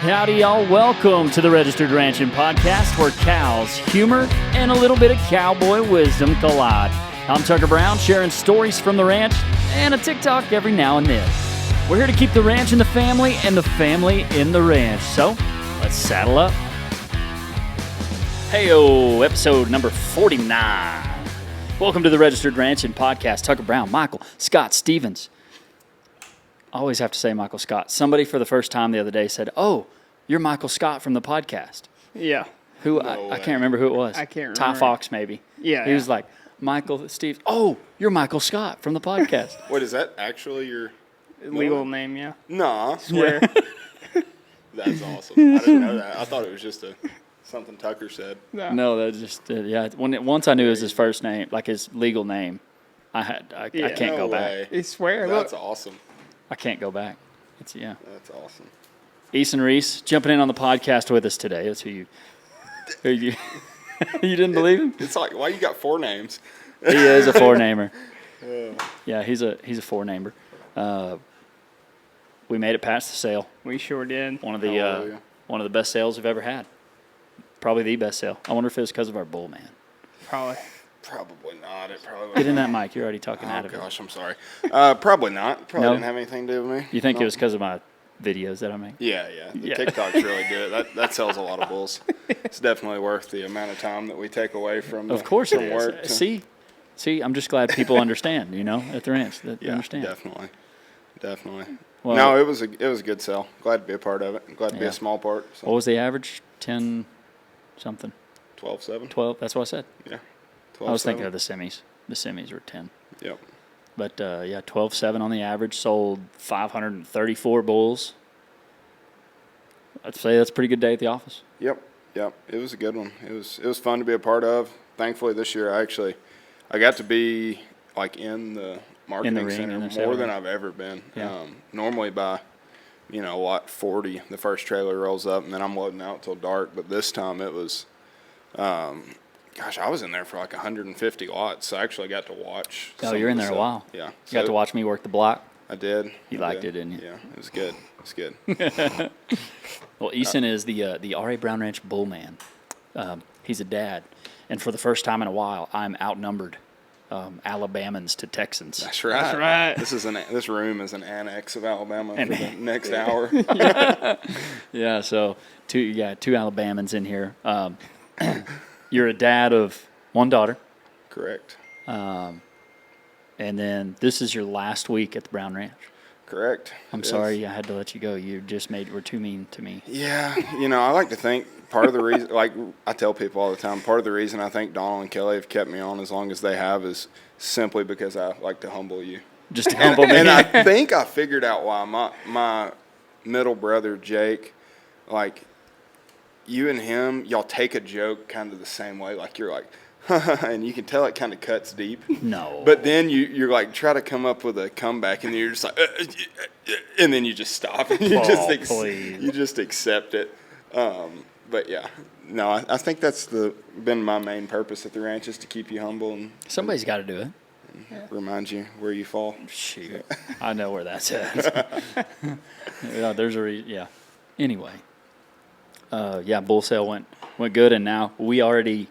Howdy, y'all. Welcome to the Registered Ranching Podcast, where cows, humor, and a little bit of cowboy wisdom collide. I'm Tucker Brown, sharing stories from the ranch and a TikTok every now and then. We're here to keep the ranch in the family and the family in the ranch. So, let's saddle up. Hey-o, episode number 49. Welcome to the Registered Ranching Podcast. Tucker Brown, Michael, Scott Stevens. I always have to say Michael Scott. Somebody for the first time the other day said, "Oh, you're Michael Scott from the podcast." Yeah. Who I can't remember who it was. I can't remember. Ty Fox, maybe. Yeah. He was like, "Michael Steve. Oh, you're Michael Scott from the podcast." Wait, is that actually your legal name? Yeah. Nah. Swear. That's awesome. I didn't know that. I thought it was just something Tucker said. No, that just yeah. Once I knew it was his first name, like his legal name, I can't go back. I swear. That's Look. awesome. I can't go back. It's That's awesome. Eason Reece jumping in on the podcast with us today. That's who you you didn't believe him? It's like, why you got four names? He is a four-namer. Yeah, he's a four-namer. We made it past the sale. We sure did. One of the best sales we've ever had. Probably the best sale. I wonder if it was because of our bull, man. Probably not. It probably Get in that mic. You're already talking out of it. Oh, gosh, I'm sorry. Probably not. Probably No? didn't have anything to do with me. You think it was because of my videos that I make? Yeah. The TikTok's really good. That sells a lot of bulls. It's definitely worth the amount of time that we take away from Of course it work. is. See, I'm just glad people understand, at the ranch, that they Yeah, understand. definitely. Well, No, it was a good sell. Glad to be a part of it. Glad to be Yeah. a small part. So. What was the average? 10 something? 12.7? 12? That's what I said. Yeah. I was thinking of the semis. The semis were 10. Yep. But, 12.7 on the average. Sold 534 bulls. I'd say that's a pretty good day at the office. Yep. It was a good one. It was fun to be a part of. Thankfully, this year I got to be like in the marketing center more than I've ever been. Yeah. Normally by 40, the first trailer rolls up and then I'm loading out till dark. But this time it was, I was in there for like 150 watts. So I actually got to watch. Oh, you're in there a while. Yeah. You got to watch me work the block. I did. You liked it, didn't you? Yeah, it was good. It's good. Well, Eason is the R.A.B. Brown Ranch bull man. He's a dad. And for the first time in a while, I'm outnumbered Alabamans to Texans. That's right. That's right. This room is an annex of Alabama for the next hour. Yeah, so two Alabamans in here. You're a dad of one daughter. Correct. And then this is your last week at the Brown Ranch. Correct. I'm sorry I had to let you go. You just were too mean to me. Yeah, I like to think part of the reason, like I tell people all the time, part of the reason I think Donald and Kelly have kept me on as long as they have is simply because I like to humble you. Just to humble me. And I think I figured out why my middle brother, Jake, like you and him, y'all take a joke kind of the same way. Like you're like, and you can tell it kind of cuts deep. No. But then you're like, try to come up with a comeback, and you're just like, and then you just stop. And you you just accept it. But yeah, no, I think that's been my main purpose at the ranch is to keep you humble and Somebody's got to do it. remind you where you fall. Shoot, I know where that's at. Yeah, there's a yeah. Anyway, bull sale went good, and now we already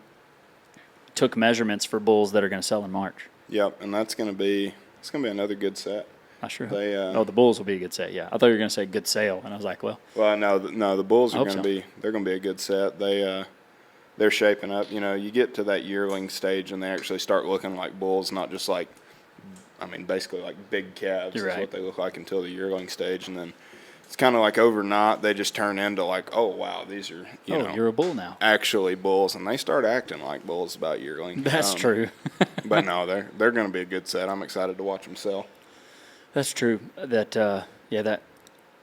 took measurements for bulls that are going to sell in March. Yep, and it's going to be another good set. I sure hope. The bulls will be a good set. Yeah, I thought you were going to say good sale, and I was like, well. Well, no, the bulls are going to be. They're going to be a good set. They're shaping up. You get to that yearling stage, and they actually start looking like bulls, not just like, basically like big calves is what they look like until the yearling stage, and then it's kind of like overnight they just turn into like, oh wow, these are you're a bull now. Actually bulls, and they start acting like bulls about yearling. That's true. But no, they're going to be a good set. I'm excited to watch them sell. That's true. That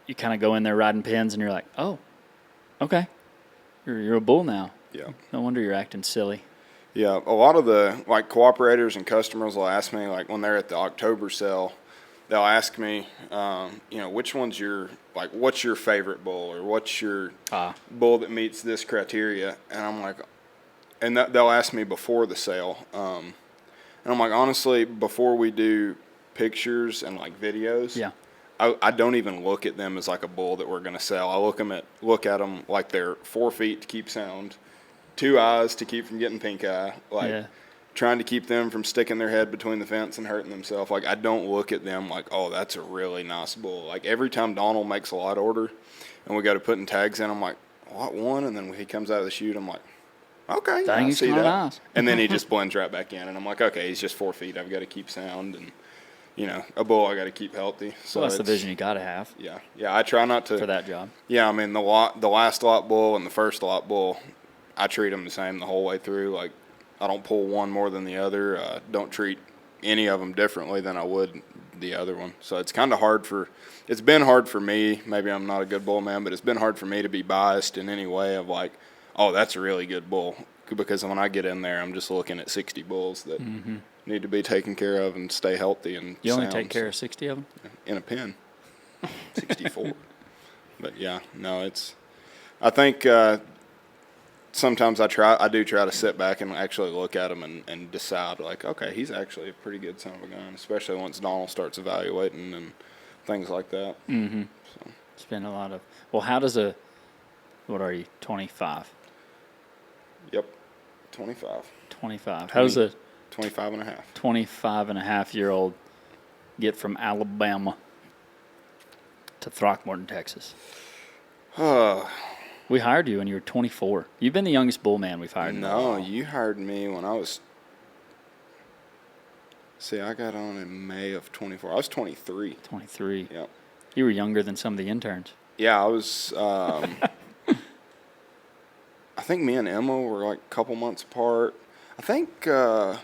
you kind of go in there riding pins, and you're like, oh, okay, you're a bull now. Yeah. No wonder you're acting silly. Yeah, a lot of the cooperators and customers will ask me when they're at the October sale, they'll ask me, which one's what's your favorite bull, or what's your bull that meets this criteria, and I'm like, and they'll ask me before the sale, and I'm like, honestly, before we do pictures and videos, I don't even look at them as like a bull that we're going to sell. I look at them like they're 4 feet to keep sound, 2 eyes to keep from getting pink eye, like trying to keep them from sticking their head between the fence and hurting themselves. Like, I don't look at them like, oh, that's a really nice bull. Like, every time Donald makes a lot order and we go to putting tags in, I'm like, lot 1, and then when he comes out of the chute, I'm like, okay, dang, I he's see that. Nice. And then he just blends right back in, and I'm like, okay, he's just 4 feet. I've got to keep sound, and a bull I got to keep healthy. So that's the vision you got to have. Yeah. I try not to for that job. Yeah, I mean the last lot bull and the first lot bull, I treat them the same the whole way through. Like, I don't pull one more than the other. Don't treat any of them differently than I would the other one. So it's kind of it's been hard for me. Maybe I'm not a good bull man, but it's been hard for me to be biased in any way of like, oh, that's a really good bull. Because when I get in there, I'm just looking at 60 bulls that need to be taken care of and stay healthy and You only sound. take care of 60 of them? In a pen. 64. But yeah, no, I think sometimes I do try to sit back and actually look at him and decide, like, okay, he's actually a pretty good son of a gun, especially once Donald starts evaluating and things like that. Mm-hmm. So. It's been a lot of, how does what are you, 25? Yep, 25. 25. How does a 25 and a half. 25 and a half-year-old get from Alabama to Throckmorton, Texas? We hired you when you were 24. You've been the youngest bull man we've hired. No, you hired me when I was. See, I got on in May of 24. I was 23. 23. Yep. You were younger than some of the interns. Yeah, I was. I think me and Emma were like a couple months apart. I think I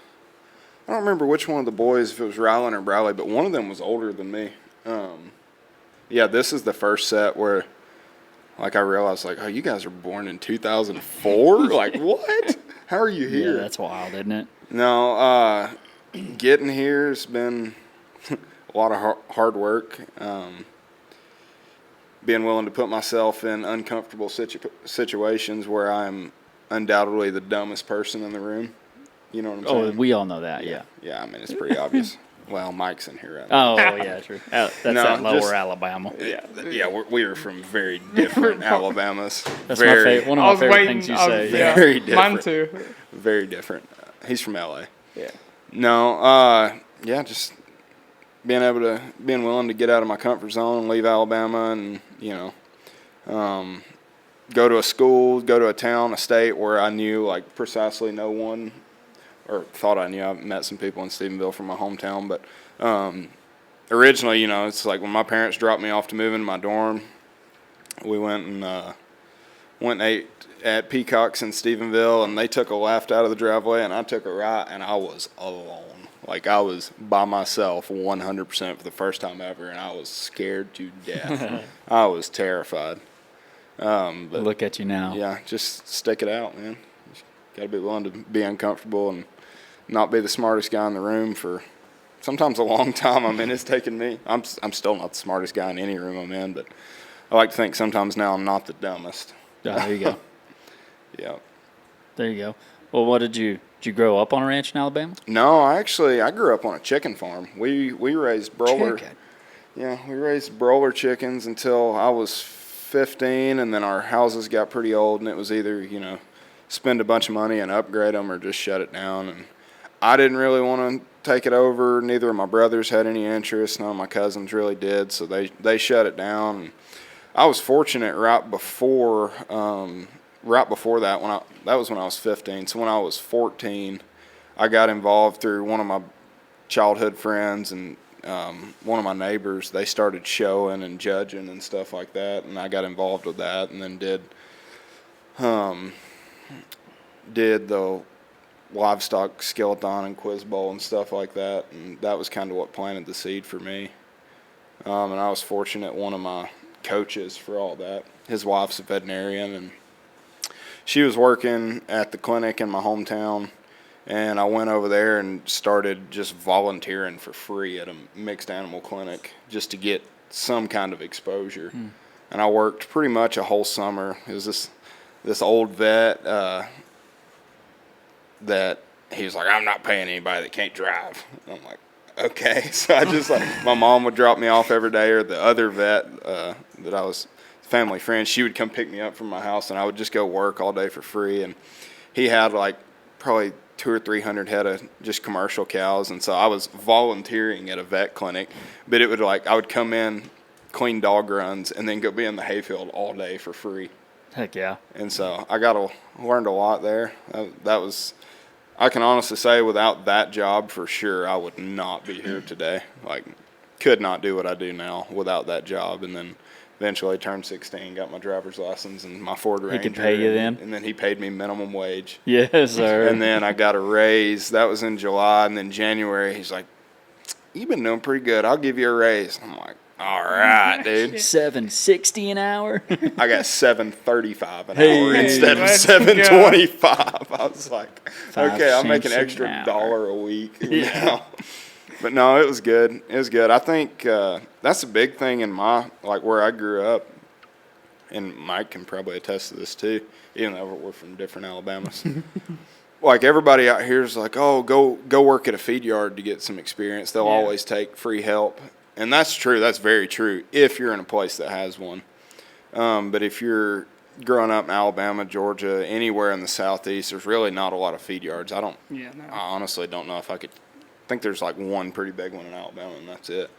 don't remember which one of the boys, if it was Rylan or Bradley, but one of them was older than me. Yeah, this is the first set where, like, I realized, like, oh, you guys are born in 2004? Like, what? How are you here? Yeah, that's wild, isn't it? No, getting here has been a lot of hard work. Being willing to put myself in uncomfortable situations where I'm undoubtedly the dumbest person in the room. You know what I'm saying? Oh, we all know that, yeah. Yeah, I mean, it's pretty obvious. Well, Mike's in here right now. Oh, yeah, true. That's that lower Alabama. Yeah, we are from very different Alabamas. That's one of my favorite things you say. Yeah. Very different. Mine too. Very different. He's from LA. Yeah. No, just being willing to get out of my comfort zone and leave Alabama and, go to a school, go to a town, a state where I knew, like, precisely no one, or thought I knew. I met some people in Stephenville from my hometown, but originally, it's like when my parents dropped me off to move into my dorm, we went and ate at Peacock's in Stephenville, and they took a left out of the driveway, and I took a right, and I was alone. Like, I was by myself 100% for the first time ever, and I was scared to death. I was terrified. But look at you now. Yeah, just stick it out, man. Got to be willing to be uncomfortable and not be the smartest guy in the room for sometimes a long time. I mean, it's taken me. I'm still not the smartest guy in any room I'm in, but I like to think sometimes now I'm not the dumbest. There you go. Yeah. There you go. Well, did you grow up on a ranch in Alabama? No, I grew up on a chicken farm. We raised broiler. Chicken. Yeah, we raised broiler chickens until I was 15, and then our houses got pretty old, and it was either, spend a bunch of money and upgrade them or just shut it down. And I didn't really want to take it over. Neither of my brothers had any interest. None of my cousins really did, so they shut it down. And I was fortunate right before that, that was when I was 15. So when I was 14, I got involved through one of my childhood friends and one of my neighbors. They started showing and judging and stuff like that, and I got involved with that, and then did the livestock skeleton and quiz bowl and stuff like that, and that was kind of what planted the seed for me. And I was fortunate, one of my coaches for all that, his wife's a veterinarian, and she was working at the clinic in my hometown, and I went over there and started just volunteering for free at a mixed animal clinic just to get some kind of exposure. And I worked pretty much a whole summer. It was this old vet that he was like, I'm not paying anybody that can't drive. And I'm like, okay. So I just my mom would drop me off every day, or the other vet that I was family friend, she would come pick me up from my house, and I would just go work all day for free. And he had probably 200 or 300 head of just commercial cows, and so I was volunteering at a vet clinic, but it would I would come in, clean dog runs, and then go be in the hayfield all day for free. Heck yeah. And so I learned a lot there. That was, I can honestly say, without that job, for sure, I would not be here today. Could not do what I do now without that job. And then eventually turned 16, got my driver's license and my Ford Ranger. He could pay you then? And then he paid me minimum wage. Yes, sir. And then I got a raise. That was in July. And then January, he's like, "You've been doing pretty good. I'll give you a raise." I'm like, "All right, dude." $7.60 an hour. I got $7.35 an hour instead of let's $7.25. I was like, okay, I'll make an cents an extra hour. $1 a week. Yeah. But no, it was good. It was good. I think that's a big thing in where I grew up, and Mike can probably attest to this too, even though we're from different Alabamas. Everybody out here is like, "Oh, go work at a feed yard to get some experience. They'll always take free help." And that's true. That's very true if you're in a place that has one. But if you're growing up in Alabama, Georgia, anywhere in the Southeast, there's really not a lot of feed yards. I honestly don't know if I could. I think there's one pretty big one in Alabama, and that's it.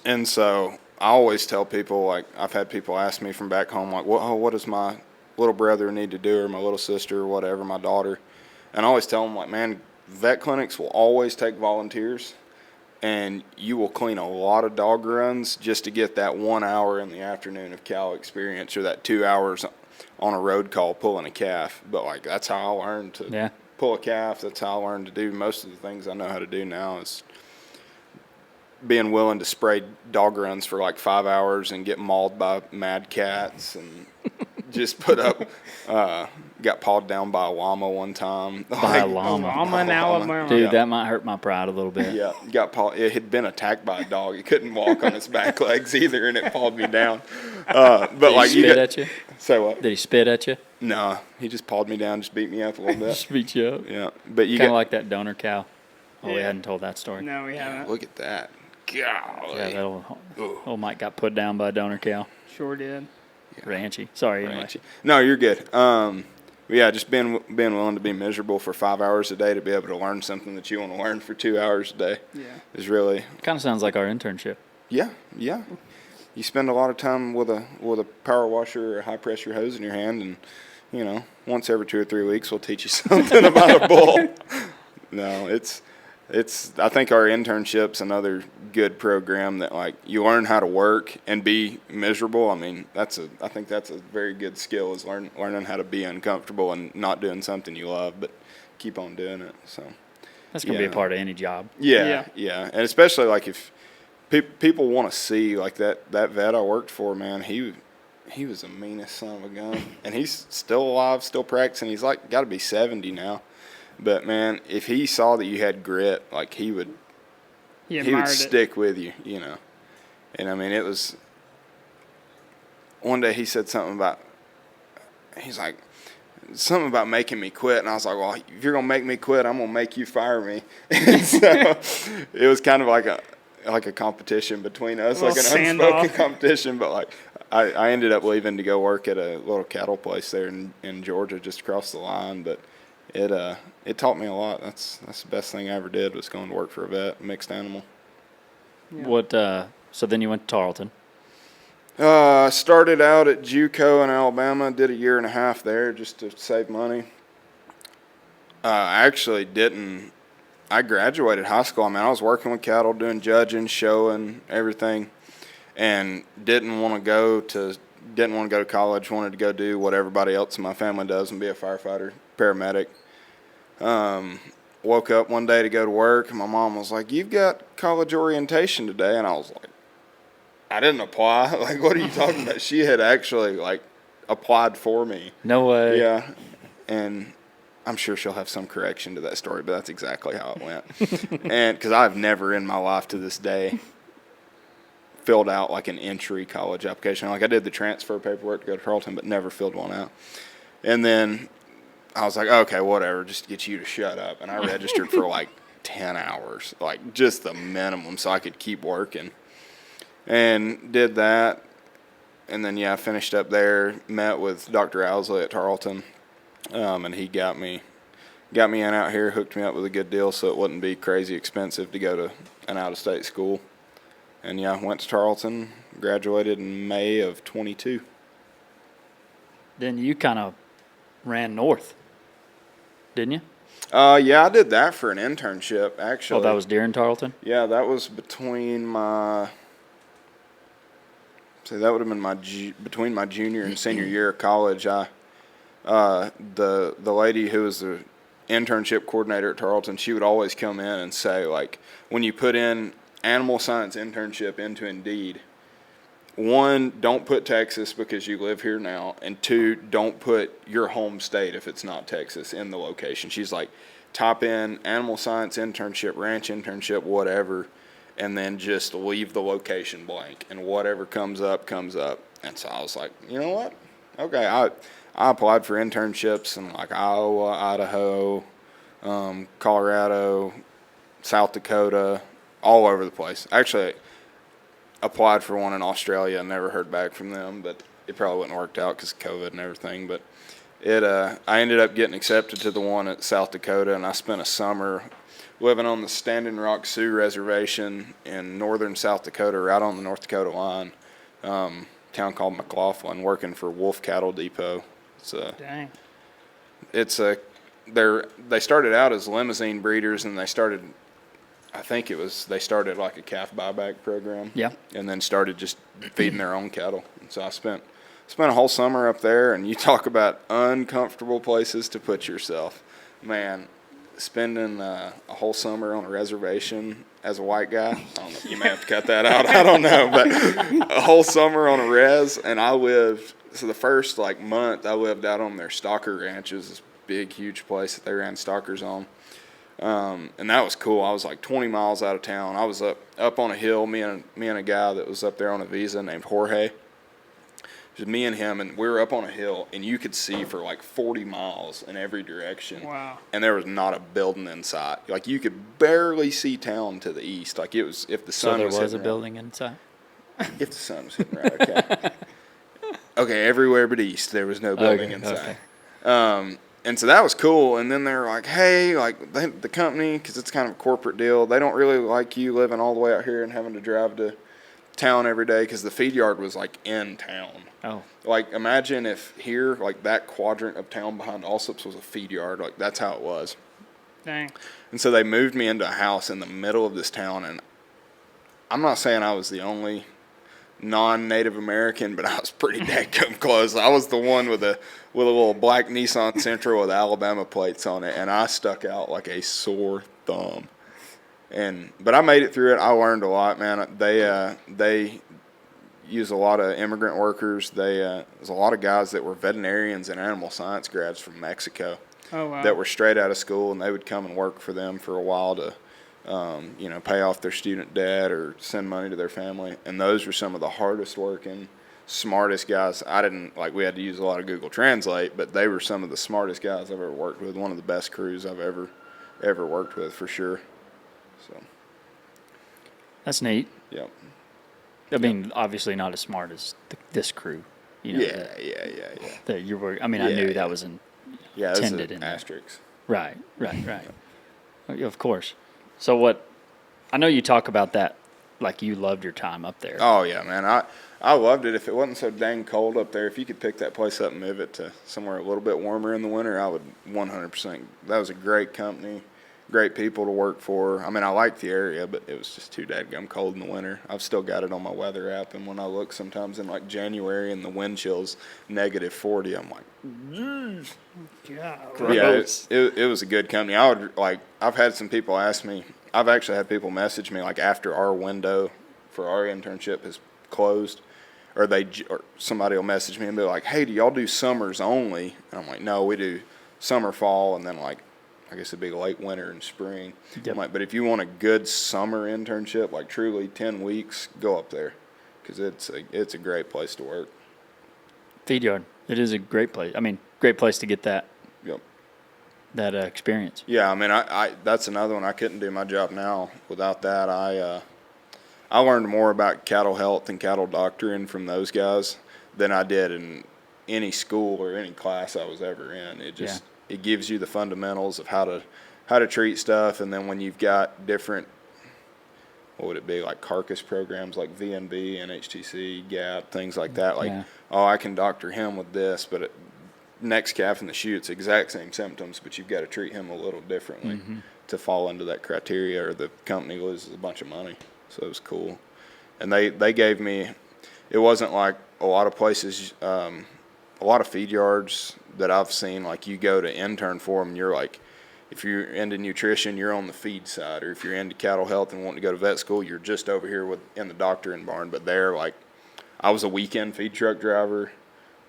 And so I always tell people, I've had people ask me from back home, what does my little brother need to do, or my little sister, or whatever, my daughter? And I always tell them, man, vet clinics will always take volunteers, and you will clean a lot of dog runs just to get that 1 hour in the afternoon of cow experience, or that 2 hours on a road call pulling a calf. But that's how I learned to pull a calf. That's how I learned to do most of the things I know how to do now, is being willing to spray dog runs for 5 hours and get mauled by mad cats, and just put up, got pawed down by a llama one time. By a llama. Llama in Alabama. Dude, that might hurt my pride a little bit. Yeah, got pawed. It had been attacked by a dog. It couldn't walk on its back legs either, and it pawed me down. But Did he spit at you? Say what? Did he spit at you? No, he just pawed me down, just beat me up a little bit. Just beat you up? Yeah, but you Kind of got like that donor cow. Oh, we Yeah. hadn't told that story. No, we haven't. look at that. Golly. Yeah, that old Mike got put down by a donor cow. Sure did. Ranchy. Sorry, anyway. Ranchy. No, you're good. Yeah, just being willing to be miserable for 5 hours a day to be able to learn something that you want to learn for 2 hours a day is really. Kind of sounds like our internship. Yeah. You spend a lot of time with a power washer or a high pressure hose in your hand, and once every 2 or 3 weeks we'll teach you something about a bull. No, it's I think our internship's another good program that you learn how to work and be miserable. I mean, I think that's a very good skill, is learning how to be uncomfortable and not doing something you love, but keep on doing it. So That's going to be a part of any job. Yeah. And especially if people want to see that vet I worked for, man, he was the meanest son of a gun, and he's still alive, still practicing. He's got to be 70 now. But man, if he saw that you had grit, he would stick with you, And I mean, it was one day he said something about making me quit, and I was like, well, if you're gonna make me quit, I'm gonna make you fire me. And so it was kind of like a competition between us, like an unspoken competition. But I ended up leaving to go work at a little cattle place there in Georgia, just across the line. But it taught me a lot. That's the best thing I ever did, was going to work for a vet, mixed animal. Yeah. So then you went to Tarleton. Started out at JUCO in Alabama, did 1.5 years there just to save money. I actually didn't. I graduated high school. I mean, I was working with cattle, doing judging, showing, everything, and didn't want to go to college. Wanted to go do what everybody else in my family does and be a firefighter, paramedic. Woke up one day to go to work, and my mom was like, "You've got college orientation today," and I was like, I didn't apply. What are you talking about? She had actually applied for me. No way. Yeah, and I'm sure she'll have some correction to that story, but that's exactly how it went. And because I've never in my life to this day filled out an entry college application. I did the transfer paperwork to go to Tarleton, but never filled one out. And then I was like, okay, whatever, just to get you to shut up. And I registered for 10 hours, like just the minimum so I could keep working. And did that. And then, I finished up there, met with Dr. Owsley at Tarleton, and he got me in out here, hooked me up with a good deal so it wouldn't be crazy expensive to go to an out-of-state school. And, went to Tarleton, graduated in May of 22. Then you kind of ran north, didn't you? Yeah, I did that for an internship, actually. Oh, that was during Tarleton? Yeah, that was between my... So that would have been between my junior and senior year of college. The lady who was the internship coordinator at Tarleton, she would always come in and say, like, when you put in animal science internship into Indeed, 1, don't put Texas because you live here now, and 2, don't put your home state if it's not Texas in the location. She's like, type in animal science internship, ranch internship, whatever, and then just leave the location blank, and whatever comes up, comes up. And so I was like, you know what? Okay, I applied for internships in like Iowa, Idaho, Colorado, South Dakota, all over the place. Actually, applied for one in Australia and never heard back from them, but it probably wouldn't have worked out because of COVID and everything. But I ended up getting accepted to the one at South Dakota, and I spent a summer living on the Standing Rock Sioux Reservation in northern South Dakota, right on the North Dakota line, town called McLaughlin, working for Wolf Cattle Depot. Dang. They started out as limousine breeders, and they started like a calf buyback program. Yeah. And then started just feeding their own cattle. And so I spent a whole summer up there, and you talk about uncomfortable places to put yourself. Man, spending a whole summer on a reservation as a white guy, I don't know, you may have to cut that out, I don't know, but a whole summer on a res, and so the first like month I lived out on their stocker ranches, this big, huge place that they ran stockers on. And that was cool. I was like 20 miles out of town. I was up on a hill, me and a guy that was up there on a visa named Jorge. Just me and him, and we were up on a hill, and you could see for like 40 miles in every direction. Wow. And there was not a building in sight. Like, you could barely see town to the east. Like, it was, if the sun was So there was a hitting building inside? right. If the sun was hitting right, okay. Okay, everywhere but east, there was no building inside. Okay. And so that was cool. And then they were like, hey, like the company, because it's kind of a corporate deal, they don't really like you living all the way out here and having to drive to town every day, because the feed yard was like in town. Oh. Like, imagine if here, like that quadrant of town behind Allsup's was a feed yard. Like, that's how it was. Dang. And so they moved me into a house in the middle of this town, and I'm not saying I was the only non-Native American, but I was pretty dadgum close. I was the one with a little black Nissan Sentra with Alabama plates on it, and I stuck out like a sore thumb. But I made it through it. I learned a lot, man. They use a lot of immigrant workers. There's a lot of guys that were veterinarians and animal science grads from Mexico. Oh, wow. That were straight out of school, and they would come and work for them for a while to pay off their student debt or send money to their family. And those were some of the hardest working, smartest guys. We had to use a lot of Google Translate, but they were some of the smartest guys I've ever worked with. One of the best crews I've ever worked with, for sure. So that's neat. Yep. I mean, obviously not as smart as this crew. Yeah. That you were. I mean, I knew that was intended in asterisks. Right. Of course. So what? I know you talk about that, like you loved your time up there. Oh yeah, man. I loved it. If it wasn't so dang cold up there, if you could pick that place up and move it to somewhere a little bit warmer in the winter, I would 100%. That was a great company, great people to work for. I mean, I liked the area, but it was just too dadgum cold in the winter. I've still got it on my weather app, and when I look sometimes in like January and the wind chill's -40, I'm like, Gross. Yeah, it was a good company. I've had some people ask me. I've actually had people message me like after our window for our internship is closed, or somebody will message me and be like, "Hey, do y'all do summers only?" And I'm like, "No, we do summer, fall, and then like I guess it'd be late winter and spring." Yep. I'm like, but if you want a good summer internship, like truly 10 weeks, go up there, because it's a great place to work. Feed yard. It is a great place. I mean, great place to get that. Yep. that experience. Yeah, I mean, I that's another one. I couldn't do my job now without that. I learned more about cattle health and cattle doctoring from those guys than I did in any school or any class I was ever in. It gives you the fundamentals of how to treat stuff, and then when you've got different, what would it be, like carcass programs like VNB, NHTC, GAP, things like that. Like, I can doctor him with this, but next calf in the chute, it's exact same symptoms, but you've got to treat him a little differently to fall into that criteria, or the company loses a bunch of money. So it was cool. And they gave me, it wasn't like a lot of places, a lot of feed yards that I've seen, like you go to intern for them and you're like, if you're into nutrition, you're on the feed side, or if you're into cattle health and want to go to vet school, you're just over here in the doctoring barn. But there, like, I was a weekend feed truck driver.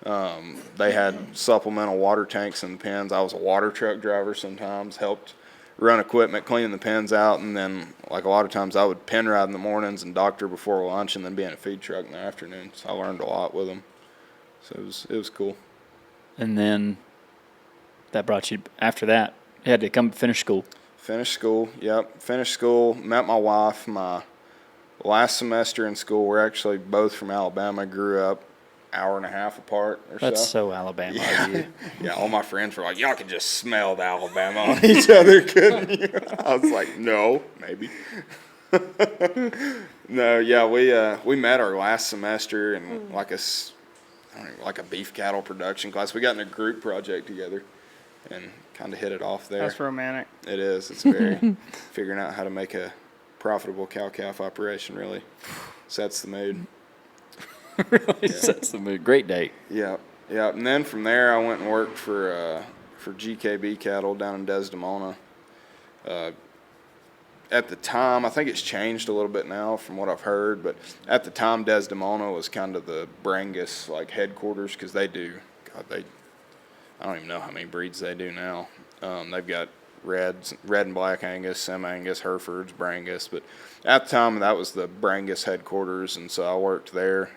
They had supplemental water tanks in the pens. I was a water truck driver sometimes, helped run equipment, cleaning the pens out, and then, like, a lot of times I would pen ride in the mornings and doctor before lunch, and then be in a feed truck in the afternoon. So I learned a lot with them. So it was cool. And then that brought you, after that, you had to come finish school. Finished school, yep. Finished school, met my wife my last semester in school. We're actually both from Alabama, grew up hour and a half apart or so. That's so Alabama of you. Yeah, all my friends were like, y'all could just smell the Alabama on each other, couldn't you? I was like, no, maybe. No, yeah, we met our last semester in like a beef cattle production class. We got in a group project together and kind of hit it off there. That's romantic. It is. It's very figuring out how to make a profitable cow-calf operation really sets the mood. Really sets the mood. Great date. Yeah, yeah. And then from there, I went and worked for GKB cattle down in Desdemona. At the time, I think it's changed a little bit now from what I've heard, but at the time, Desdemona was kind of the Brangus like headquarters, because they do. I don't even know how many breeds they do now. They've got red and black Angus, Sem-Angus, Herefords, Brangus, but at the time that was the Brangus headquarters, and so I worked there.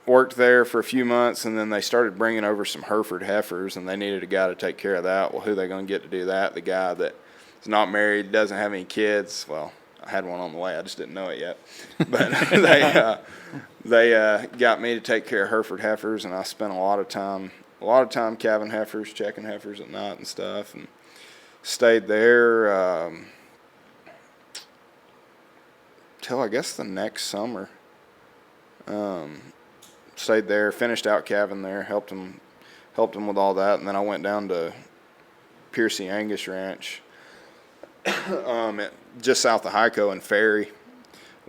Worked there for a few months, and then they started bringing over some Hereford heifers, and they needed a guy to take care of that. Well, who are they going to get to do that? The guy that is not married, doesn't have any kids. Well, I had one on the way. I just didn't know it yet. But they got me to take care of Hereford heifers, and I spent a lot of time calving heifers, checking heifers at night and stuff, and stayed there till I guess the next summer. Stayed there, finished out calving there, helped them with all that, and then I went down to Piercy Angus Ranch, just south of Hyco and Ferry.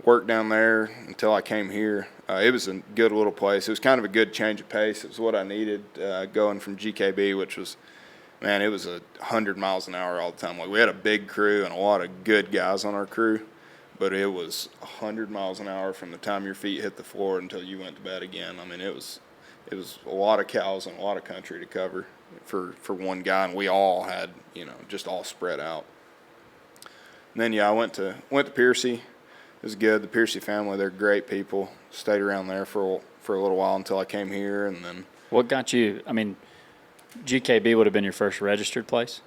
Worked down there until I came here. It was a good little place. It was kind of a good change of pace. It was what I needed going from GKB, which was, man, it was 100 miles an hour all the time. Like, we had a big crew and a lot of good guys on our crew, but it was 100 miles an hour from the time your feet hit the floor until you went to bed again. I mean, it was a lot of cows and a lot of country to cover for one guy, and we all had, just all spread out. And then, I went to Piercy. It was good. The Piercy family, they're great people. Stayed around there for a little while until I came here, and then. What got you? I mean, GKB would have been your first registered place.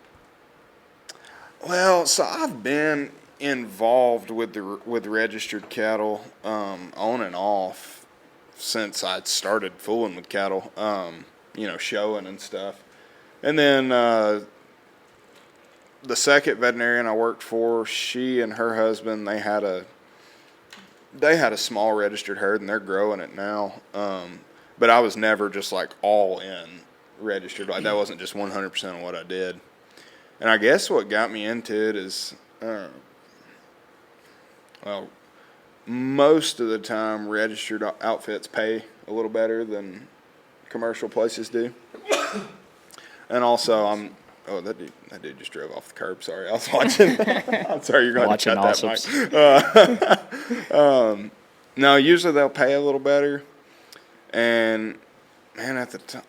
Well, so I've been involved with registered cattle on and off since I started fooling with cattle, showing and stuff. And then the second veterinarian I worked for, she and her husband, they had a small registered herd, and they're growing it now. But I was never just like all in registered. Like, that wasn't just 100% of what I did. And I guess what got me into it is, most of the time registered outfits pay a little better than commercial places do. And also, that dude just drove off the curb. Sorry, I was watching. I'm sorry, you're going to cut that mic. No, usually they'll pay a little better. And man, at the time,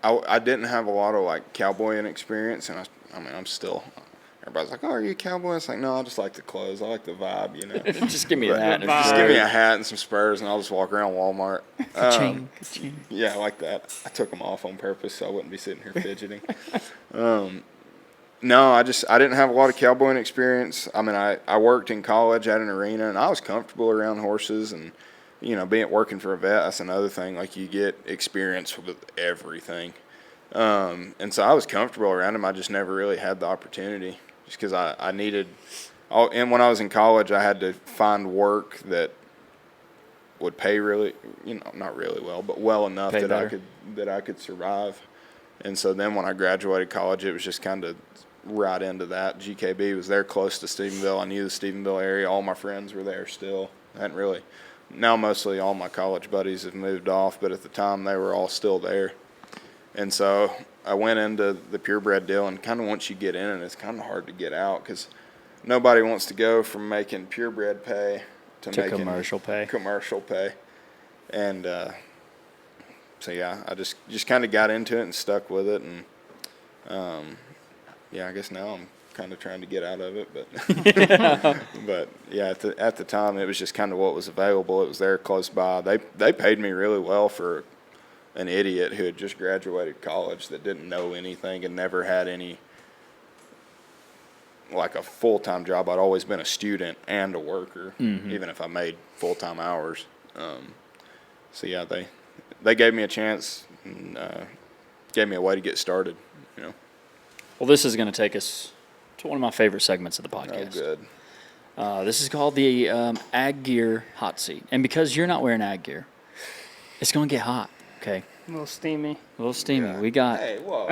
I didn't have a lot of cowboying experience, and I'm still everybody's like, "Oh, are you a cowboy?" It's like, no, I just like the clothes. I like the vibe, you know. Just give me a hat. And Just give me a hat and some spurs, and I'll just walk around Walmart. Ka-ching. Yeah, I like that. I took them off on purpose so I wouldn't be sitting here fidgeting. No, I didn't have a lot of cowboying experience. I mean, I worked in college at an arena, and I was comfortable around horses, and you know, working for a vet, that's another thing. Like, you get experience with everything, and so I was comfortable around them. I just never really had the opportunity, just because I needed. And when I was in college, I had to find work that would pay really, you know, not really well, but well enough that I could survive. And so then when I graduated college, it was just kind of right into that. GKB was there close to Stephenville. I knew the Stephenville area. All my friends were there still. I hadn't really. Now mostly all my college buddies have moved off, but at the time they were all still there. And so I went into the purebred deal, and kind of once you get in it, it's kind of hard to get out because nobody wants to go from making purebred pay to making commercial pay. And so yeah, I just kind of got into it and stuck with it, and yeah, I guess now I'm kind of trying to get out of it, but but yeah, at the time it was just kind of what was available. It was there close by. They paid me really well for an idiot who had just graduated college that didn't know anything and never had any like a full-time job. I'd always been a student and a worker, even if I made full-time hours. So yeah, they gave me a chance and gave me a way to get started, you know. Well, this is going to take us to one of my favorite segments of the podcast. Oh, good. This is called the Ag Gear Hot Seat. And because you're not wearing ag gear, it's going to get hot, okay? A little steamy. A little steamy. Yeah. We got... Hey, whoa.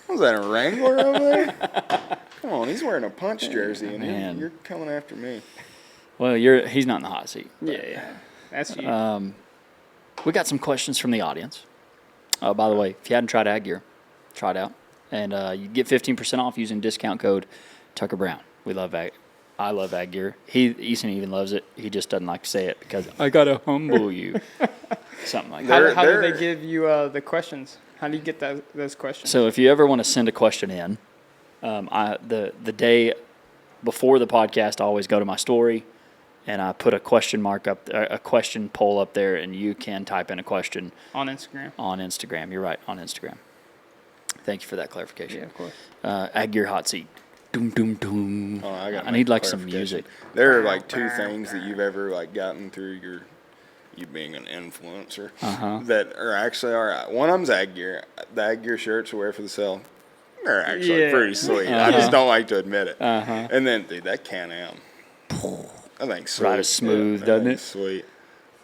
Was that a Wrangler over there? Come on, he's wearing a Punch jersey, and you're coming after me. Well, he's not in the hot seat. Yeah. That's you. We got some questions from the audience. By the way, if you hadn't tried ag gear, try it out. And you get 15% off using discount code Tucker Brown. We love ag. I love ag gear. Eason even loves it. He just doesn't like to say it because I gotta humble you. Something like that. How do they give you the questions? How do you get those questions? So if you ever want to send a question in, the day before the podcast, I always go to my story and I put a question mark up, a question poll up there, and you can type in a question on Instagram. On Instagram, you're right, on Instagram. Thank you for that clarification. Yeah, of course. Ag Gear Hot Seat. Doom, doom, doom. Oh, I need like some music. There are like two things that you've ever like gotten through you being an influencer that are actually all right. One of them's ag gear. The ag gear shirts we wear for the sale, they're actually pretty sweet. I just don't like to admit it. And then, dude, that Can-Am. That thing's sweet. Rides smooth, doesn't it? Sweet.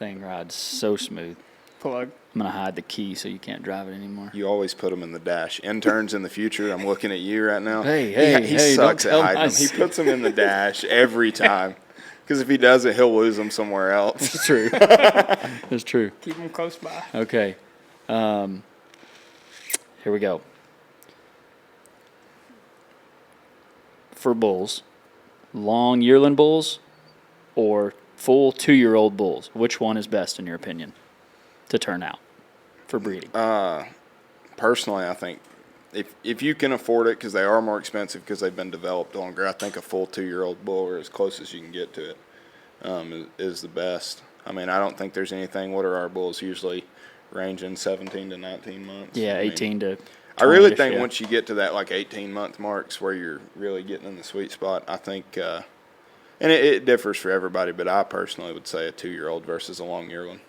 Thing rides so smooth. Plug. I'm going to hide the key so you can't drive it anymore. You always put them in the dash. Interns in the future, I'm looking at you right now. Hey, he sucks at hiding them. He puts them in the dash every time. Because if he doesn't, he'll lose them somewhere else. It's true. It's true. Keep them close by. Okay. Here we go. For bulls, long yearling bulls or full 2-year-old bulls, which one is best in your opinion to turn out for breeding? Personally, I think if you can afford it, because they are more expensive because they've been developed longer, I think a full 2-year-old bull, or as close as you can get to it, is the best. I mean, I don't think there's anything. What are our bulls usually ranging 17 to 19 months? Yeah, 18 to 20. I really think once you get to that like 18-month marks where you're really getting in the sweet spot, I think, and it differs for everybody, but I personally would say a 2-year-old versus a long yearling.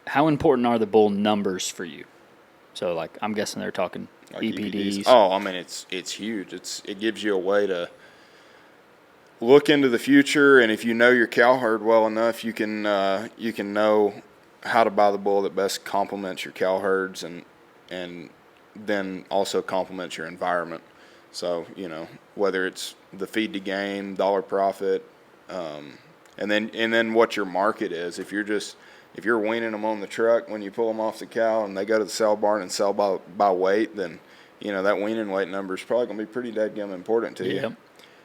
How important are the bull numbers for you? So, like, I'm guessing they're talking like EPDs. Oh, I mean, it's huge. It gives you a way to look into the future, and if you know your cow herd well enough, you can know how to buy the bull that best complements your cow herds, and then also complements your environment. So, you know, whether it's the feed to gain, dollar profit, and then what your market is. If you're weaning them on the truck when you pull them off the cow and they go to the sale barn and sell by weight, then, you know, that weaning weight number is probably going to be pretty dadgum important to you.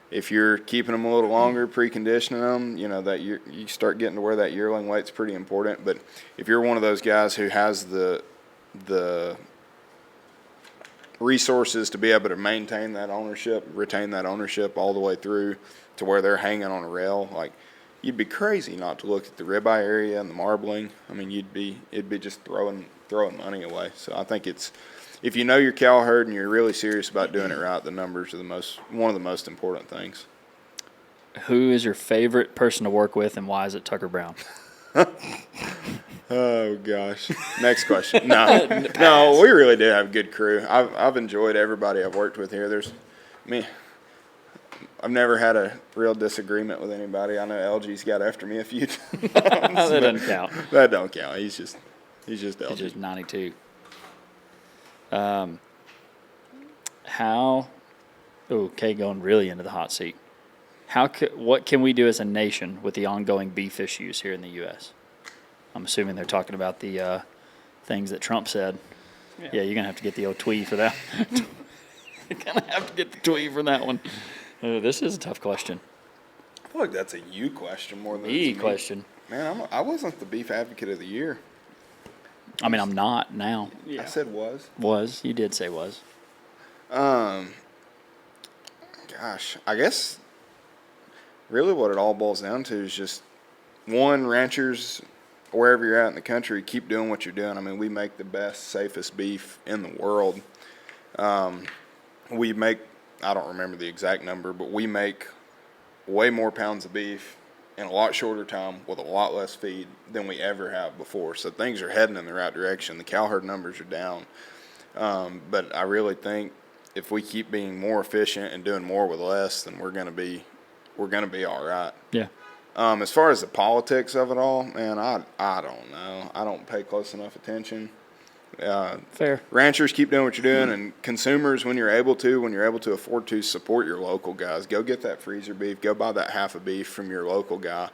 If you're keeping them a little longer, preconditioning them, you know, that you start getting to where that yearling weight's pretty important. But if you're one of those guys who has the resources to be able to maintain that ownership, retain that ownership all the way through to where they're hanging on a rail. Like, you'd be crazy not to look at the ribeye area and the marbling. I mean, it'd be just throwing money away. So I think if you know your cow herd and you're really serious about doing it right, the numbers are one of the most important things. Who is your favorite person to work with, and why is it Tucker Brown? Oh gosh. Next question. No, we really do have a good crew. I've enjoyed everybody I've worked with here. I've never had a real disagreement with anybody. I know LG's got after me a few times. That doesn't count. That don't count. He's just LG. He's just 92. Going really into the hot seat. What can we do as a nation with the ongoing beef issues here in the U.S.? I'm assuming they're talking about the things that Trump said. Yeah, you're going to have to get the old twee for that. You're going to have to get the twee for that one. This is a tough question. I feel like that's a you question more than Me it's a question. Man, I wasn't the beef advocate of the year. I mean, I'm not now. Yeah. I said was. Was. You did say was. Gosh, I guess really what it all boils down to is just, one, ranchers, wherever you're at in the country, keep doing what you're doing. I mean, we make the best, safest beef in the world. We make, I don't remember the exact number, but we make way more pounds of beef in a lot shorter time with a lot less feed than we ever have before. So things are heading in the right direction. The cow herd numbers are down. But I really think if we keep being more efficient and doing more with less, then we're going to be all right. Yeah. As far as the politics of it all, man, I don't know. I don't pay close enough attention. Fair. Ranchers, keep doing what you're doing, and consumers, when you're able to afford to, support your local guys. Go get that freezer beef. Go buy that half a beef from your local guy.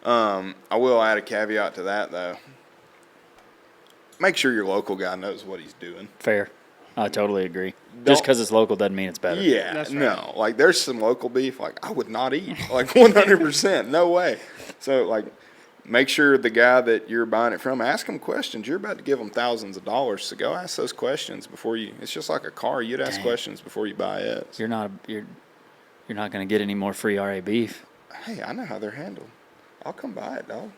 I will add a caveat to that, though. Make sure your local guy knows what he's doing. Fair. I totally agree. Just because it's local doesn't mean it's better. Yeah, That's right. no. Like, there's some local beef, like, I would not eat. Like, 100%. No way. So, like, make sure the guy that you're buying it from, ask him questions. You're about to give him thousands of dollars, so go ask those questions before you. It's just like a car. You'd ask questions before you buy it. You're not going to get any more free R.A.B. beef. Hey, I know how they're handled. I'll come buy it, dog.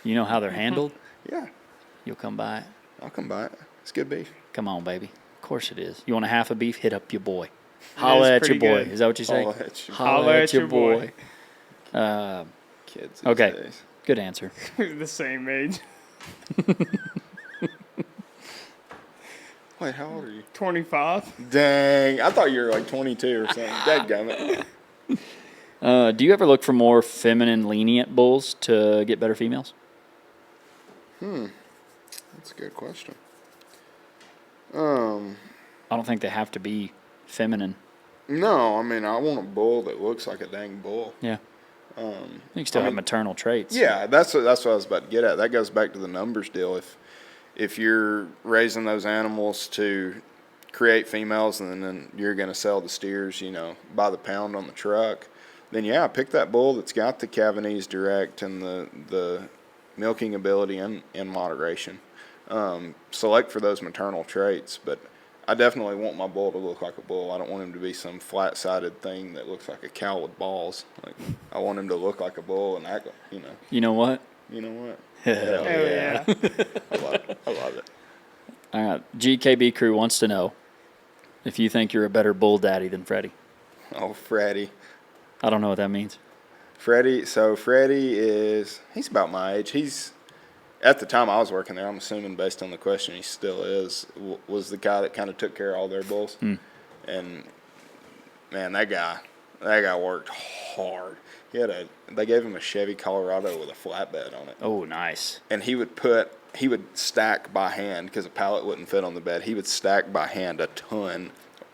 You know how they're handled? Yeah, You'll come buy it. I'll come buy it. It's good beef. Come on, baby. Of course it is. You want a half a beef? Hit up your boy. Holla at your pretty boy. good. Is that what you say? Holla at your boy. kids these Okay. days. Good answer. The same age. Wait, how old are you? 25. Dang, I thought you were like 22 or something. Dadgummit. Do you ever look for more feminine, lenient bulls to get better females? That's a good question. I don't think they have to be feminine. No, I mean, I want a bull that looks like a dang bull. Yeah. You can still have maternal traits. Yeah, that's what I was about to get at. That goes back to the numbers deal. If you're raising those animals to create females and then you're going to sell the steers, by the pound on the truck, then yeah, pick that bull that's got the Cavanese direct and the milking ability and moderation. Select for those maternal traits, but I definitely want my bull to look like a bull. I don't want him to be some flat-sided thing that looks like a cow with balls. Like, I want him to look like a bull and act, You know what? You know what? Hell yeah. I love it. All right. GKB crew wants to know if you think you're a better bull daddy than Freddie. Oh, Freddie. I don't know what that means. Freddie he's about my age. At the time I was working there, I'm assuming based on the question he still is, was the guy that kind of took care of all their bulls. And, man, that guy worked hard. They gave him a Chevy Colorado with a flatbed on it. Oh, nice. And he would stack by hand, because a pallet wouldn't fit on the bed. He would stack by hand a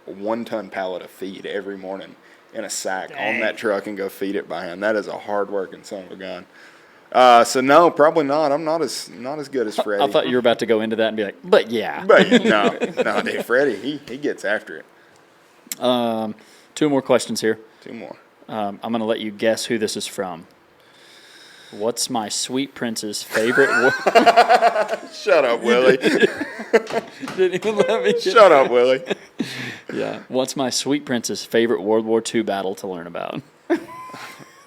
1-ton pallet of feed every morning in a sack on that truck and go feed it by hand. That is a hard-working son of a gun. So no, probably not. I'm not as good as Freddie. I thought you were about to go into that and be like, but yeah. But no, dude, Freddie, he gets after it. 2 more questions here. 2 more. I'm going to let you guess who this is from. What's my sweet prince's favorite word? Shut up, Willie. Didn't even let me. Shut up, Willie. Yeah. What's my sweet prince's favorite World War II battle to learn about?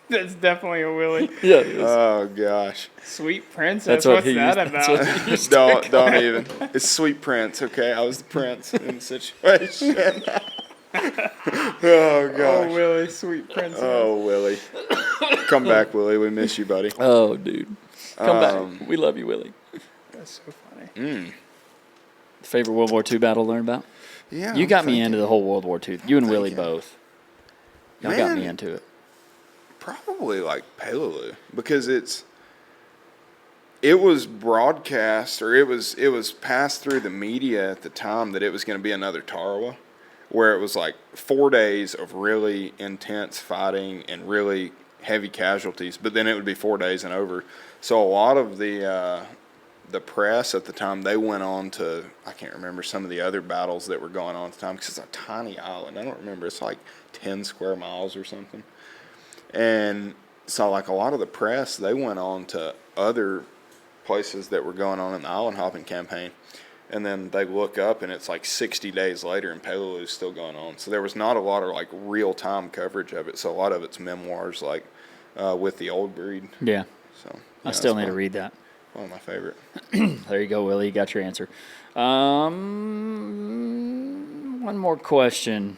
That's definitely a Willie. Yeah. It is. Oh gosh. Sweet princess. That's what What's he that used- that's about? what he used to Don't even. It's Sweet Prince, okay? I was the prince in the situation. Oh gosh. Oh, Willie, sweet princess. Oh, Willie. Come back, Willie. We miss you, buddy. Oh, dude. Come back. We love you, Willie. That's so funny. Favorite World War II battle to learn about? Yeah. You I'm got me thinking. into the whole World War II. You and Willie you. both. Y'all got me Man. into it. Probably like Peleliu, because it was broadcast, or it was passed through the media at the time that it was going to be another Tarawa, where it was like 4 days of really intense fighting and really heavy casualties, but then it would be 4 days and over. So a lot of the press at the time, they went on to, I can't remember some of the other battles that were going on at the time, because it's a tiny island. I don't remember. It's like 10 square miles or something. And so like a lot of the press, they went on to other places that were going on in the island hopping campaign. And then they look up and it's like 60 days later and Peleliu is still going on. So there was not a lot of like real time coverage of it. So a lot of it's memoirs, like with the old breed. Yeah. So I still need to read that. One of my favorite. There you go, Willie. You got your answer. One more question.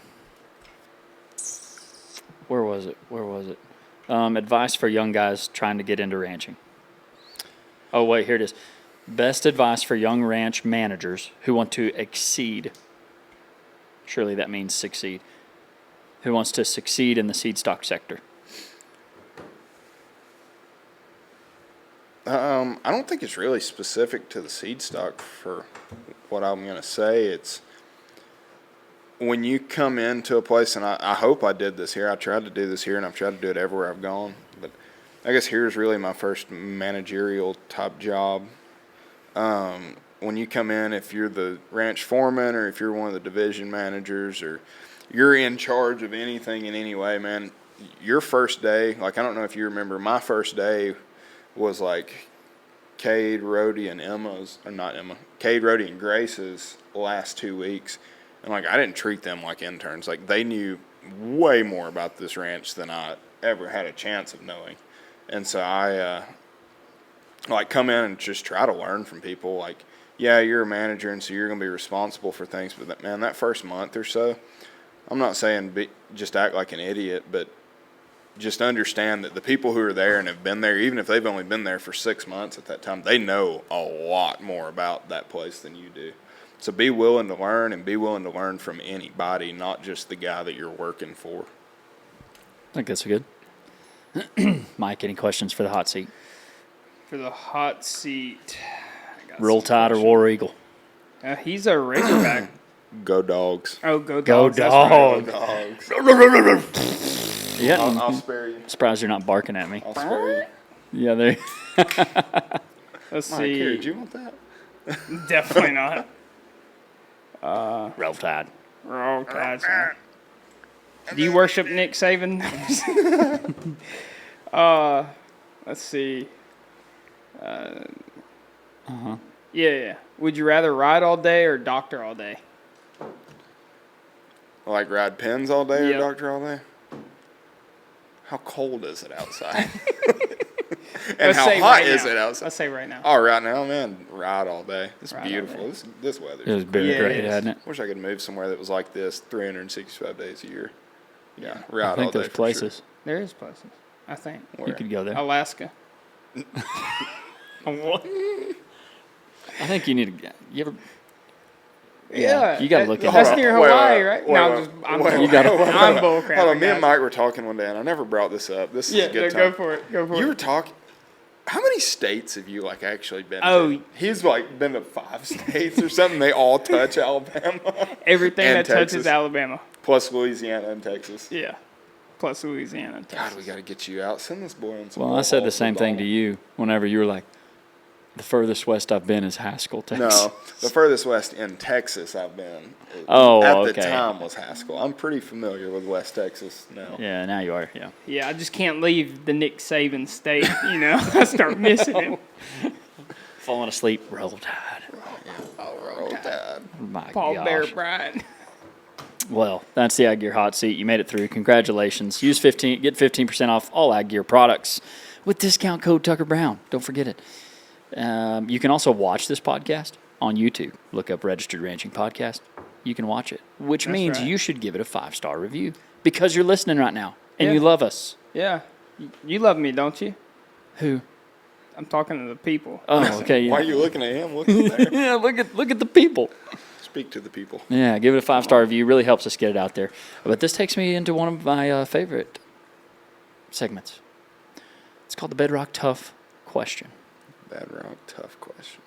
Where was it? Advice for young guys trying to get into ranching. Oh, wait, here it is. Best advice for young ranch managers who want to exceed. Surely that means succeed. Who wants to succeed in the seed stock sector. I don't think it's really specific to the seed stock for what I'm going to say. It's when you come into a place, and I hope I did this here. I tried to do this here, and I've tried to do it everywhere I've gone. But I guess here's really my first managerial type job. When you come in, if you're the ranch foreman or if you're one of the division managers or you're in charge of anything in any way, man, your first day, like I don't know if you remember, my first day was like Cade, Rhodey, and Cade, Rhodey, and Grace's last 2 weeks. And like I didn't treat them like interns. Like they knew way more about this ranch than I ever had a chance of knowing. And so I like come in and just try to learn from people. Like, yeah, you're a manager and so you're going to be responsible for things. But man, that first month or so, I'm not saying just act like an idiot, but just understand that the people who are there and have been there, even if they've only been there for 6 months at that time, they know a lot more about that place than you do. So be willing to learn and be willing to learn from anybody, not just the guy that you're working for. I think that's good. Mike, any questions for the hot seat? For the hot seat. Roll Tide or War Eagle? He's a Razorback. Go Dogs. Oh, go Go Dogs. That's right. Dogs. Dogs. Yeah, I'll spare you. surprised you're not barking at me. I'll spare you. Yeah, there. Let's Mike, see. here, do you want that? Definitely not. Roll Tide. Roll Tide. Do you worship Nick Saban? Let's see. Yeah. Would you rather ride all day or doctor all day? Like ride pins all day Yep. or doctor all day? How cold is it outside? And Let's how say hot right is now. it outside? Let's say right now. Oh, right now, man, ride all day. It's Ride all beautiful. day. This weather. It was been Yeah, great, it is. hadn't it? Wish I could move somewhere that was like this 365 days a year. Yeah, I ride all think day there's for places. There is places, I think. Sure. You could go there. Alaska. What? I think you need to. You ever? Yeah. you gotta look at That's it. near Wait, Hawaii, wait, right? wait, No, wait, I'm just. I'm wait, bull- You gotta- I'm bullcrapping. Hold on, me and guys. Mike were talking one day, and I never brought this up. This is Yeah, a good go time. for it. Go for You it. were talking. How many states have you like actually been Oh. to? He's like been to 5 states or something. They all touch Alabama. Everything and that Texas. touches Alabama. Plus Louisiana and Texas. Yeah. Plus Louisiana. God, we got to get you out. Send this boy on some. Well, I more said the balls same thing to football. you whenever you were like, The furthest west I've been is Haskell, Texas. No, the furthest west in Texas I've been at the time was Haskell. I'm pretty familiar with West Texas now. Yeah, now you are, yeah. Yeah, I just can't leave the Nick Saban state, I start missing him. Falling asleep, roll tide. Roll Tide. My Paul gosh. Bear Bryant. Well, that's the Ag Gear Hot Seat. You made it through. Congratulations. Get 15% off all Ag Gear products with discount code Tucker Brown. Don't forget it. You can also watch this podcast on YouTube. Look up Registered Ranching Podcast. You can watch it, which means you should give it a 5-star review because you're listening right now and you love us. Yeah. You love me, don't you? Who? I'm talking to the people. Oh, okay. Yeah. Why are you looking at him? Look at there. Yeah, look at the people. Speak to the people. Yeah, give it a 5-star review. Really helps us get it out there. But this takes me into one of my favorite segments. It's called the Bedrock Tough Question. Bedrock Tough Question.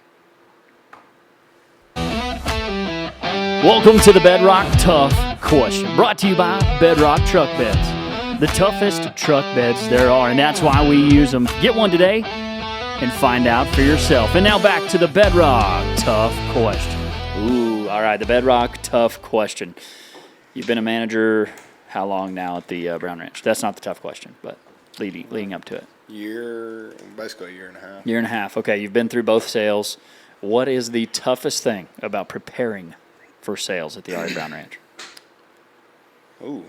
Welcome to the Bedrock Tough Question, brought to you by Bedrock Truck Beds. The toughest truck beds there are, and that's why we use them. Get one today and find out for yourself. And now back to the Bedrock Tough Question. Ooh, all right, the Bedrock Tough Question. You've been a manager how long now at the Brown Ranch? That's not the tough question, but leading up to it. Basically a year and a half. Year and a half. Okay, you've been through both sales. What is the toughest thing about preparing for sales at the R.A.B. Brown Ranch? Ooh.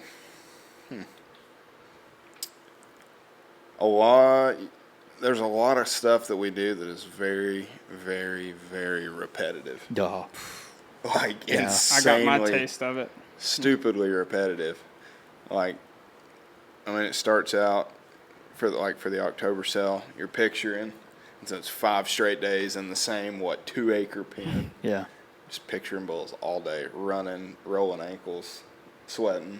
There's a lot of stuff that we do that is very, very, very repetitive. Duh. Like, Yeah. I got my insanely, taste of it. stupidly repetitive. Like, it starts out for the October sale, you're picturing, and so it's 5 straight days in the same, 2-acre pen. Yeah. Just picturing bulls all day, running, rolling ankles, sweating.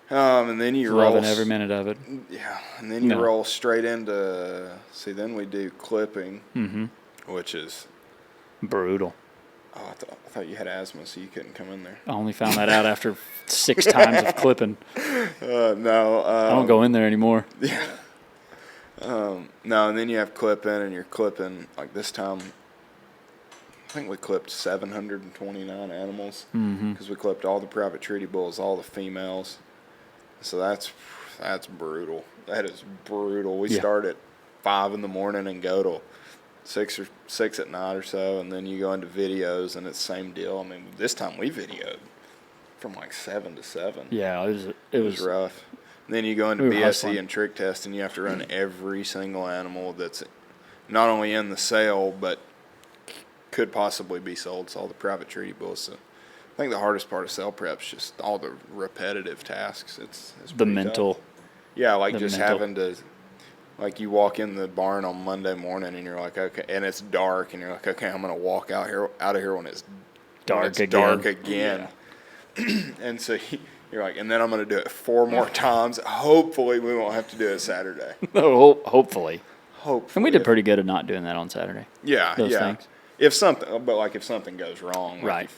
And then you roll. Loving every minute of it. Yeah, and then you roll straight into, then we do clipping, which is Brutal. Oh, I thought you had asthma, so you couldn't come in there. I only found that out after 6 times of clipping. No. I don't go in there anymore. Yeah. No, and then you have clipping, and you're clipping, like this time, I think we clipped 729 animals because we clipped all the private treaty bulls, all the females. So that's brutal. That is brutal. We start at 5 in the morning and go till 6 at night or so, and then you go into videos, and it's the same deal. This time we videoed from 7 to 7. Yeah, it was rough. And then you go into BSE hustling. and trick test, and you have to run every single animal that's not only in the sale, but could possibly be sold. So all the private treaty bulls. So I think the hardest part of sale prep is just all the repetitive tasks. It's the mental. tough. Yeah, just mental. having to, you walk in the barn on Monday morning and you're like, okay, and it's dark, and you're like, okay, I'm gonna walk out of here when it's Dark again. Yeah. And so you're like, and then I'm gonna do it 4 more times. Hopefully, we won't have to do it Saturday. Hopefully. And we did If- pretty good at not doing that on Saturday. Yeah, those yeah. things. If something goes wrong, Right.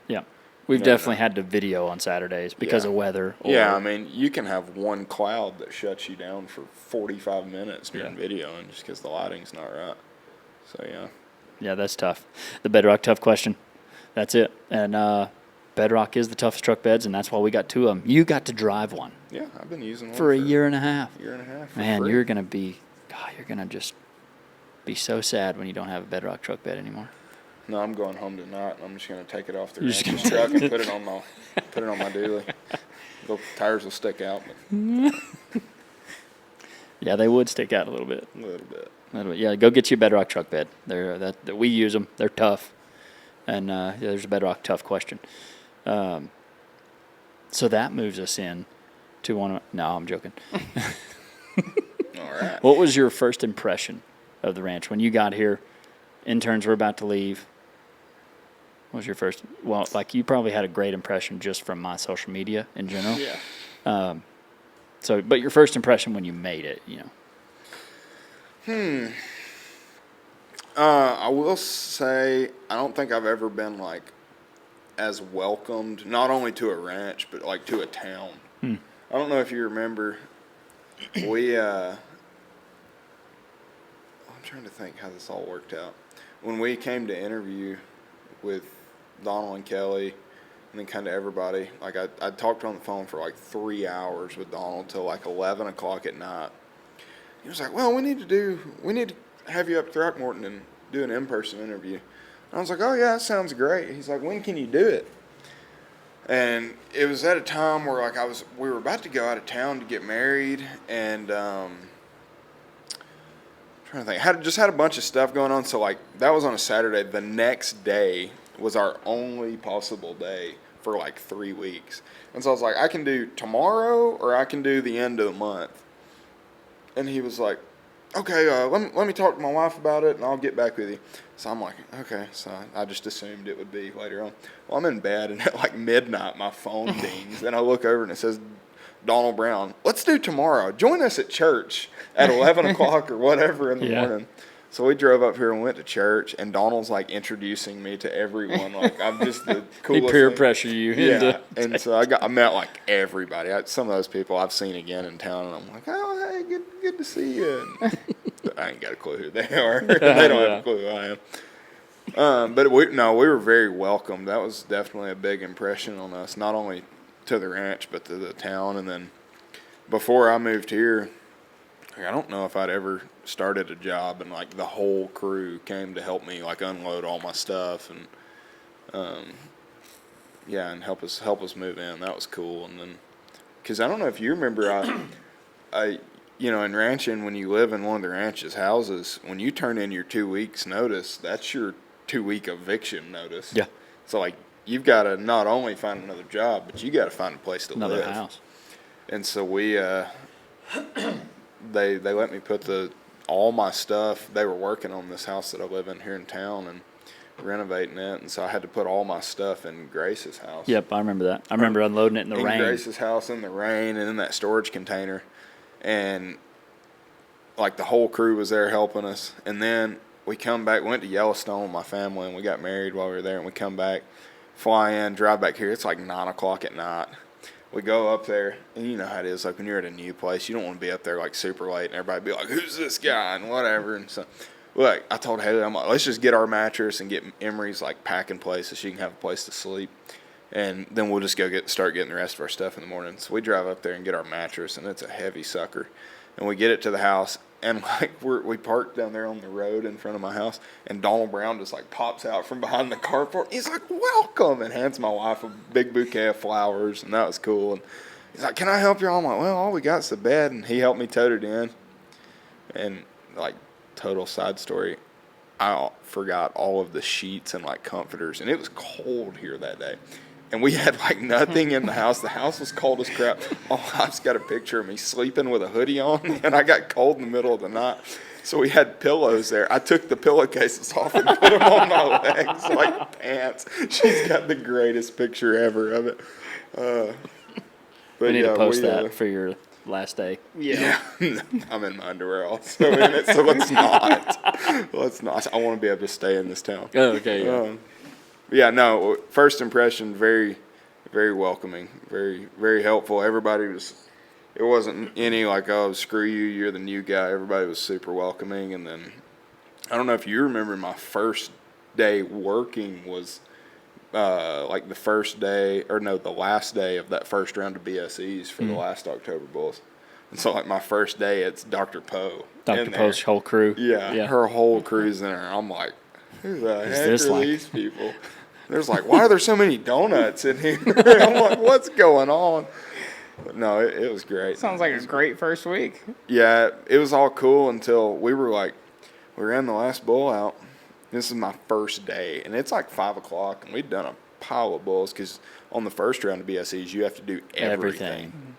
Yeah. We've definitely had to video on Saturdays because of weather. You can have one cloud that shuts you down for 45 minutes during videoing just because the lighting's not right. So, yeah. Yeah, that's tough. The Bedrock Tough Question. That's it. And Bedrock is the toughest truck beds, and that's why we got 2 of them. You got to drive one. Yeah, I've been using one for a year and a half. Year and a half. Man, free. you're going to just be so sad when you don't have a Bedrock truck bed anymore. No, I'm going home tonight, and I'm just going to take it off the ranch's truck and put it on my dually. The tires will stick out, but Yeah, they would stick out a little bit. a little bit. Yeah, go get you a Bedrock truck bed. We use them. They're tough. And there's a Bedrock Tough Question. So that moves us in to one of... No, I'm joking. All right. What was your first impression of the ranch when you got here? Interns were about to leave. What was your first? Well, you probably had a great impression just from my social media in general. Yeah. But your first impression when you made it, I will say I don't think I've ever been as welcomed, not only to a ranch but to a town. I don't know if you remember, we I'm trying to think how this all worked out. When we came to interview with Donald and Kelly, and then kind of everybody, like I talked on the phone for like 3 hours with Donald till like 11 o'clock at night. He was like, well, we need to have you up at Throckmorton and do an in-person interview. And I was like, oh yeah, that sounds great. He's like, when can you do it? And it was at a time where like we were about to go out of town to get married, and trying to think, just had a bunch of stuff going on. So like that was on a Saturday. The next day was our only possible day for like 3 weeks. And so I was like, I can do tomorrow or I can do the end of the month. And he was like, okay, let me talk to my wife about it and I'll get back with you. So I'm like, okay. So I just assumed it would be later on. Well, I'm in bed and at like midnight my phone dings and I look over and it says, Donald Brown, let's do tomorrow. Join us at church at 11 o'clock or whatever in the morning. So we drove up here and went to church, and Donald's like introducing me to everyone. Like I'm just the coolest. He peer pressure you. Yeah, and so I met like everybody. Some of those people I've seen again in town, and I'm like, oh hey, good to see you. And I ain't got a clue who they are. They don't have a clue who I am. But we were very welcomed. That was definitely a big impression on us, not only to the ranch but to the town. And then before I moved here, I don't know if I'd ever started a job and like the whole crew came to help me like unload all my stuff and and help us move in. That was cool. And then because I don't know if you remember, I in ranching, when you live in one of the ranch's houses, when you turn in your 2 weeks notice, that's your 2 week eviction notice. Yeah. So like you've got to not only find another job, but you got to find a place to live. Another house. And so we they let me put all my stuff. They were working on this house that I live in here in town and renovating it, and so I had to put all my stuff in Grace's house. Yep, I remember that. I remember unloading it in the rain. In Grace's house in the rain and in that storage container, and like the whole crew was there helping us. And then we come back, went to Yellowstone with my family, and we got married while we were there. And we come back, fly in, drive back here. It's like 9 o'clock at night. We go up there, and you know how it is. Like when you're at a new place, you don't want to be up there like super late, and everybody be like, "Who's this guy?" and whatever. And so, like I told Haley, I'm like, "Let's just get our mattress and get Emery's like packing place so she can have a place to sleep, and then we'll just start getting the rest of our stuff in the morning." So we drive up there and get our mattress, and it's a heavy sucker, and we get it to the house. And like we parked down there on the road in front of my house, and Donald Brown just like pops out from behind the carport. He's like, "Welcome," and hands my wife a big bouquet of flowers, and that was cool. And he's like, "Can I help you?" I'm like, "Well, all we got's the bed," and he helped me tote it in. And like total side story, I forgot all of the sheets and like comforters, and it was cold here that day. And we had like nothing in the house. The house was cold as crap. Oh, I've just got a picture of me sleeping with a hoodie on, and I got cold in the middle of the night. So we had pillows there. I took the pillowcases off and put them on my legs like pants. She's got the greatest picture ever of it. But we need to post that for your last day. Yeah. I'm in my underwear also in it, so let's not. Let's not. I want to be able to stay in this town. Oh, okay, yeah. Yeah, no, first impression, very, very welcoming, very, very helpful. Everybody it wasn't any like, oh, screw you, you're the new guy. Everybody was super welcoming. And then, I don't know if you remember, my first day working was like the last day of that first round of BSEs for the last October Bulls. And so like my first day, it's Dr. Poe. Dr. Poe's whole crew. Yeah, her whole crew's in there. I'm like, who the heck this are like? These people? There's like, why are there so many donuts in here? I'm like, what's going on? But no, it was great. Sounds like a great first week. Yeah, it was all cool until we were in the last bull out. This is my first day, and it's like 5 o'clock, and we'd done a pile of bulls because on the first round of BSEs, you have to do everything.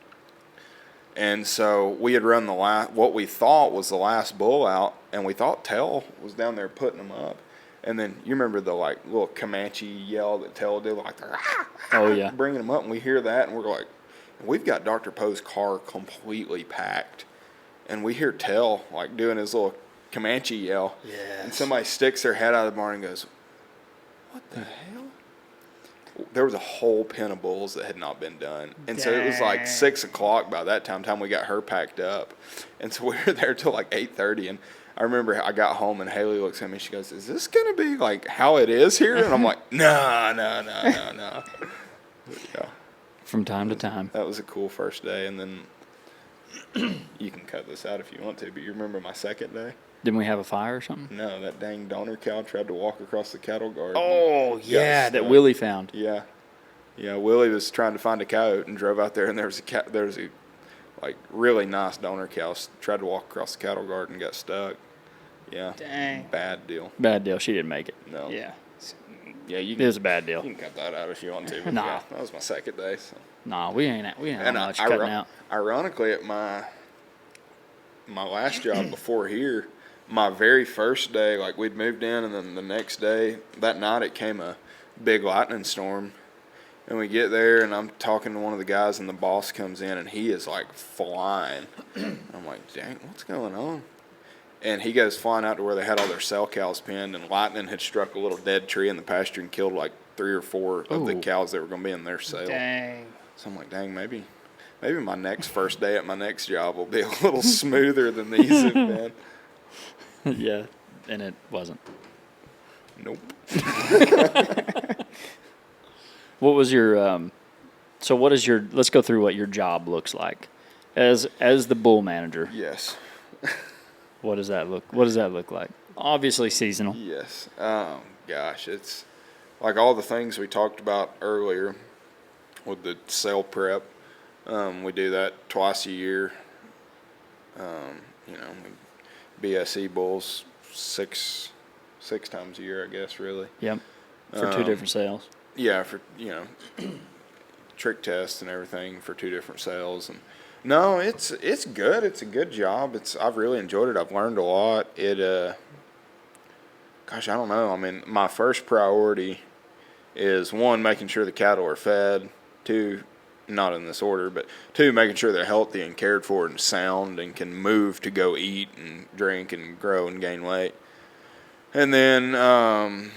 And so we had run what we thought was the last bull out, and we thought Tell was down there putting them up. And then you remember the like little Comanche yell that Tell did, like oh yeah, bringing them up, and we hear that, and we're like, we've got Dr. Poe's car completely packed, and we hear Tell like doing his little Comanche yell, and somebody sticks their head out of the barn and goes, "What the hell?" There was a whole pen of bulls that had not been done. And so it was like 6 o'clock by that time we got her packed up. And so we were there till like 8:30. And I remember I got home and Haley looks at me. She goes, "Is this gonna be like how it is here?" And I'm like, "No." Yeah. From time to time. That was a cool first day, and then you can cut this out if you want to. But you remember my second day? Didn't we have a fire or something? No, that dang donor cow tried to walk across the cattle guard. Oh yeah, that Willie found. Yeah, Willie was trying to find a coyote and drove out there, and there was a like really nice donor cow tried to walk across the cattle guard and got stuck. Yeah. Dang. Bad deal. Bad deal. She didn't make it. No. Yeah. Yeah, It was a bad deal. You can cut that out if you want to. But Nah. yeah, that was my second day. So. Nah, we ain't much cutting out. Ironically, at my last job before here, my very first day, like we'd moved in, and then the next day, that night it came a big lightning storm. And we get there, and I'm talking to one of the guys, and the boss comes in, and he is like flying. I'm like, dang, what's going on? And he goes flying out to where they had all their cell cows pinned, and lightning had struck a little dead tree in the pasture and killed like 3 or 4 of the cows that were going to be in their cell. Dang. So I'm like, dang, maybe my next first day at my next job will be a little smoother than these have been. Yeah, and it wasn't. Nope. What was your so what is your, let's go through what your job looks like as the bull manager. Yes. What does that look like? Obviously seasonal. Yes. Gosh, it's like all the things we talked about earlier with the sale prep. We do that twice a year. BSE bulls six times a year, I guess, really. Yep. For 2 different sales. Yeah, for trick tests and everything for 2 different sales. And no, it's good. It's a good job. I've really enjoyed it. I've learned a lot. Gosh, I don't know. I mean, my first priority is 1, making sure the cattle are fed. 2, not in this order, but 2, making sure they're healthy and cared for and sound and can move to go eat and drink and grow and gain weight. And then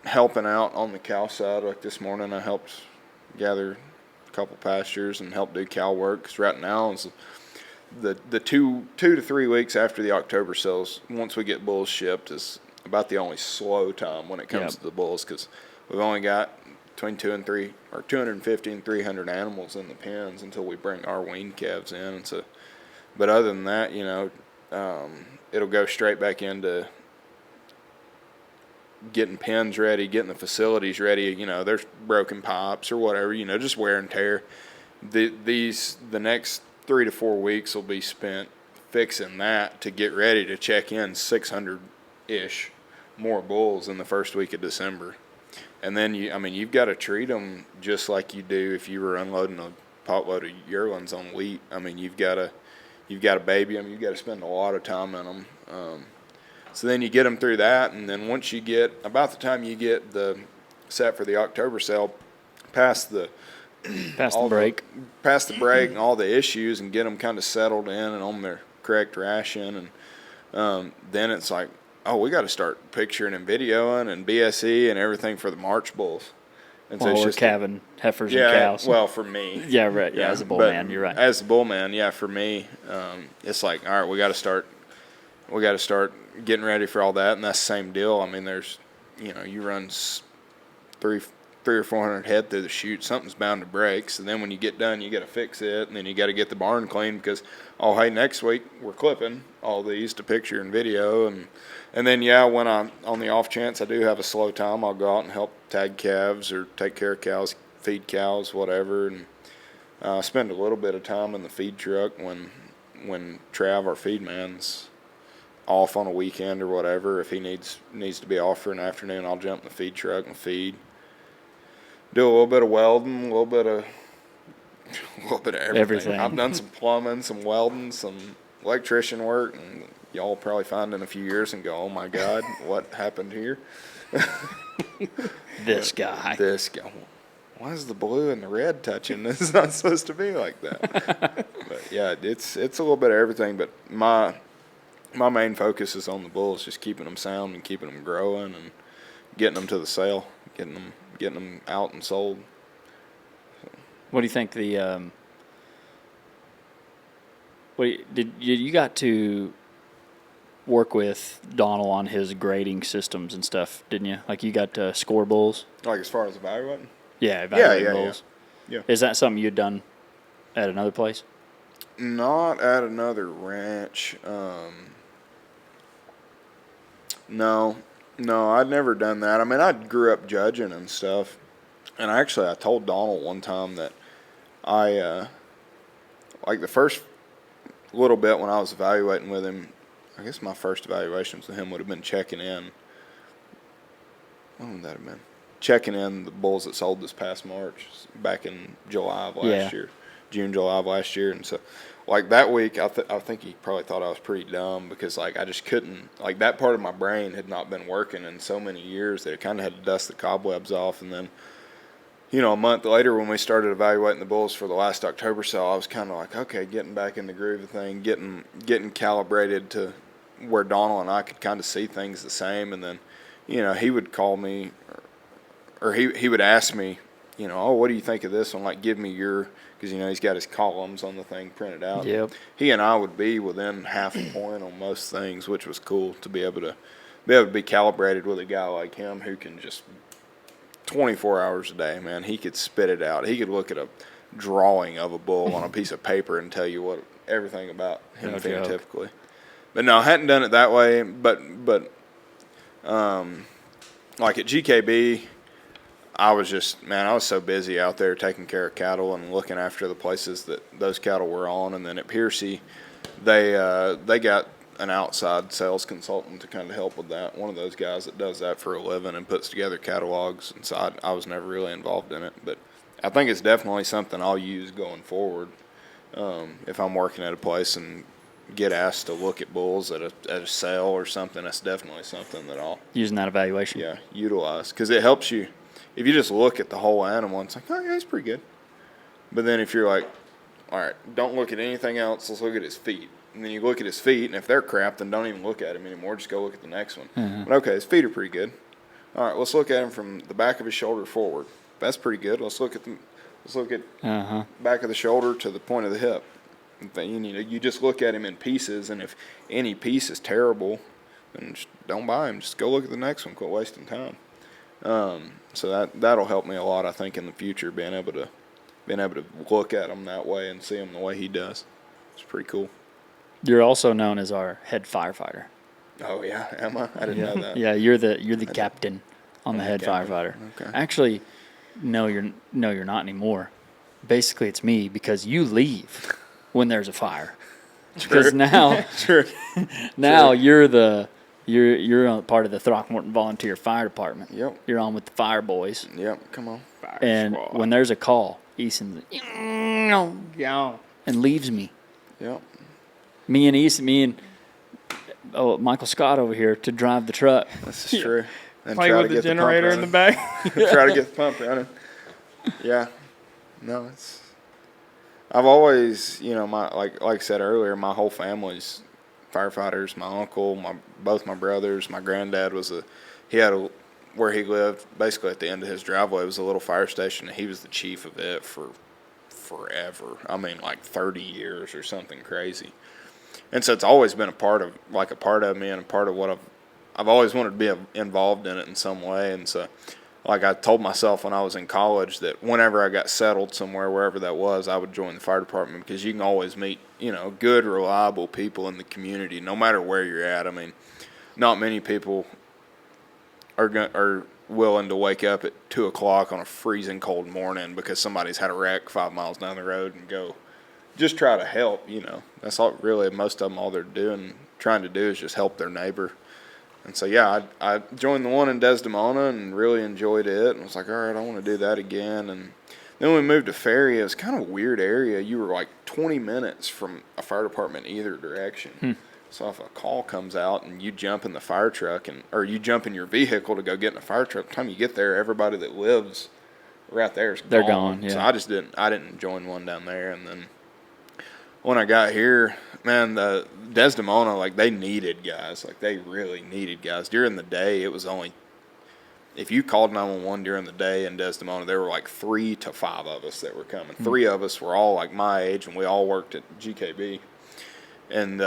helping out on the cow side. Like this morning, I helped gather a couple pastures and help do cow work. Because right now, it's the 2 to 3 weeks after the October sales, once we get bulls shipped, is about the only slow time when it comes to the bulls, because we've only got between 250 and 300 animals in the pens until we bring our weaned calves in. And so, but other than that, it'll go straight back into getting pens ready, getting the facilities ready. There's broken pipes or whatever, just wear and tear. The next 3 to 4 weeks will be spent fixing that to get ready to check in 600-ish more bulls in the first week of December. And then you've got to treat them just like you do if you were unloading a potload of yearlings on wheat. You've got to baby them. You've got to spend a lot of time in them. So then you get them through that, and then once you get, about the time you get the set for the October sale, past the break and all the issues, and get them kind of settled in and on their correct ration, and then it's like, oh, we got to start picturing and videoing and BSE and everything for the March bulls. And so it's just calving heifers and cows. Well, for me. Yeah, right. Yeah, as a bull man, you're right. As a bull man, yeah, for me, it's like, all right, we got to start getting ready for all that, and that's the same deal. There's, you run 300 or 400 head through the chute, something's bound to break. So then when you get done, you got to fix it, and then you got to get the barn clean because, oh, hey, next week we're clipping all these to picture and video, and then when I'm on the off chance I do have a slow time, I'll go out and help tag calves or take care of cows, feed cows, whatever, and spend a little bit of time in the feed truck when Trav, our feed man's off on a weekend or whatever. If he needs to be off for an afternoon, I'll jump in the feed truck and feed. Do a little bit of welding, a little bit of everything. I've done some plumbing, some welding, some electrician work, and y'all probably find in a few years and go, oh my God, what happened here? This guy. Why is the blue and the red touching? This is not supposed to be like that. But yeah, it's a little bit of everything, but my main focus is on the bulls, just keeping them sound and keeping them growing and getting them to the sale, getting them out and sold. So. What do you think you got to work with Donald on his grading systems and stuff, didn't you? Like, you got to score bulls? Like, as far as evaluating? Yeah, evaluating bulls. Yeah. Is that something you'd done at another place? Not at another ranch. No, I'd never done that. I mean, I grew up judging and stuff, and I told Donald one time that I, like the first little bit when I was evaluating with him, I guess my first evaluations with him would have been checking in. What would that have been? Checking in the bulls that sold this past March, back in July of last year, June, July of last year, and so. Like that week, I think he probably thought I was pretty dumb because like I just couldn't, like that part of my brain had not been working in so many years that it kind of had to dust the cobwebs off. And then, a month later when we started evaluating the bulls for the last October sale, I was kind of like, okay, getting back in the groove of the thing, getting calibrated to where Donald and I could kind of see things the same. And then, he would call me or he would ask me, oh, what do you think of this one? Like, give me your, because, he's got his columns on the thing printed out. Yep. He and I would be within half a point on most things, which was cool to be able to be calibrated with a guy like him who can just 24 hours a day, man. He could spit it out. He could look at a drawing of a bull on a piece of paper and tell you everything about him phenotypically. But no, I hadn't done it that way. But like at GKB, I was so busy out there taking care of cattle and looking after the places that those cattle were on. And then at Piercy, they got an outside sales consultant to kind of help with that. One of those guys that does that for a living and puts together catalogs. And so I was never really involved in it. But I think it's definitely something I'll use going forward. If I'm working at a place and get asked to look at bulls at a sale or something, that's definitely something that I'll using that evaluation. Yeah, utilize, because it helps you. If you just look at the whole animal, it's like, oh yeah, he's pretty good. But then if you're like, all right, don't look at anything else, let's look at his feet. And then you look at his feet, and if they're crap, then don't even look at him anymore. Just go look at the next one. Mm-hmm. But okay, his feet are pretty good. All right, let's look at him from the back of his shoulder forward. That's pretty good. Let's look at back of the shoulder to the point of the hip. You just look at him in pieces, and if any piece is terrible, then just don't buy him. Just go look at the next one. Quit wasting time. So that'll help me a lot, I think, in the future, being able to look at them that way and see them the way he does. It's pretty cool. You're also known as our head firefighter. Oh yeah, am I? I didn't know that. Yeah, you're the captain on the head firefighter. Okay. Actually, no, you're not anymore. Basically, it's me, because you leave when there's a fire. Because now, you're on part of the Throckmorton Volunteer Fire Department. Yep. You're on with the fire boys. Yep. Come on. Fire And squad. when there's a call, Eason and leaves me. Yep. Me and Michael Scott over here to drive the truck. This is true. And Play try with to the get generator in the back. Try to get the pump running. Yeah. No, I've always, like I said earlier, my whole family's firefighters. My uncle, both my brothers, my granddad where he lived, basically at the end of his driveway was a little fire station, and he was the chief of it for forever. I mean, like 30 years or something crazy. And so it's always been a part of me and a part of what I've always wanted to be involved in it in some way. And so, like I told myself when I was in college that whenever I got settled somewhere, wherever that was, I would join the fire department, because you can always meet, good, reliable people in the community, no matter where you're at. I mean, not many people are willing to wake up at 2:00 on a freezing cold morning because somebody's had a wreck 5 miles down the road and go just try to help. That's all really, most of them, all they're trying to do is just help their neighbor. And so, yeah, I joined the one in Desdemona and really enjoyed it, and was like, all right, I want to do that again. And then when we moved to Ferry, it was kind of a weird area. You were like 20 minutes from a fire department either direction. So if a call comes out and you jump in the fire truck or you jump in your vehicle to go get in a fire truck, by the time you get there, everybody that lives right there is gone. They're gone, yeah. So I didn't join one down there. And then when I got here, man, the Desdemona, like, they needed guys. Like, they really needed guys. During the day, it was only, if you called 911 during the day in Desdemona, there were like 3 to 5 of us that were coming. 3 of us were all like my age, and we all worked at GKB. And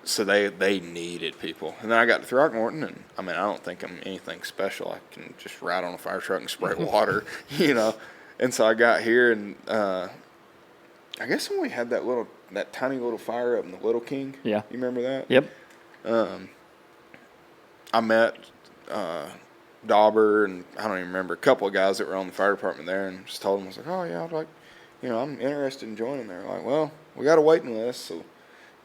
so they needed people. And then I got to Throckmorton, and I mean, I don't think I'm anything special. I can just ride on a fire truck and spray water, you know. And so I got here, and I guess when we had that tiny little fire up in the Little King. Yeah. You remember that? Yep. I met Dauber, and I don't even remember, a couple of guys that were on the fire department there, and just told them, I was like, oh, yeah, I'd like, you know, I'm interested in joining there. Like, well, we got a waiting list, so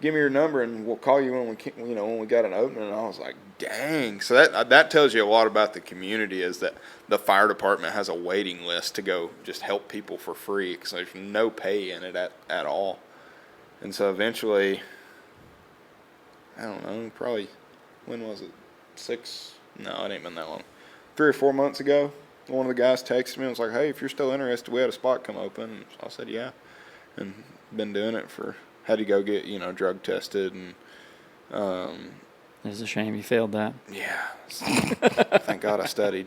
give me your number, and we'll call you when we can, you know, when we got an opening. And I was like, dang. So that tells you a lot about the community, is that the fire department has a waiting list to go just help people for free, because there's no pay in it at all. And so eventually, I don't know, probably, when was it? No, it ain't been that long. 3 or 4 months ago, one of the guys texted me and was like, hey, if you're still interested, we had a spot come open. And I said, yeah. And been doing it had to go get, you know, drug tested. And It's a shame you failed that. yeah. Thank God I studied.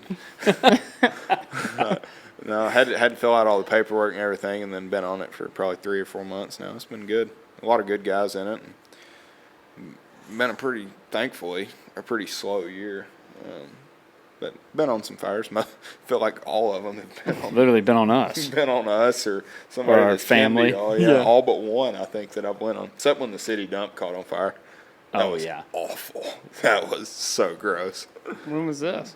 No, I had to fill out all the paperwork and everything, and then been on it for probably 3 or 4 months now. It's been good. A lot of good guys in it. Been thankfully, a pretty slow year. But been on some fires. I feel like all of them have been on. Literally been on us. Been on us or somebody. Or our family. All but one, I think, that I've went on. Except when the city dump caught on fire. That was awful. That was so gross. When was this?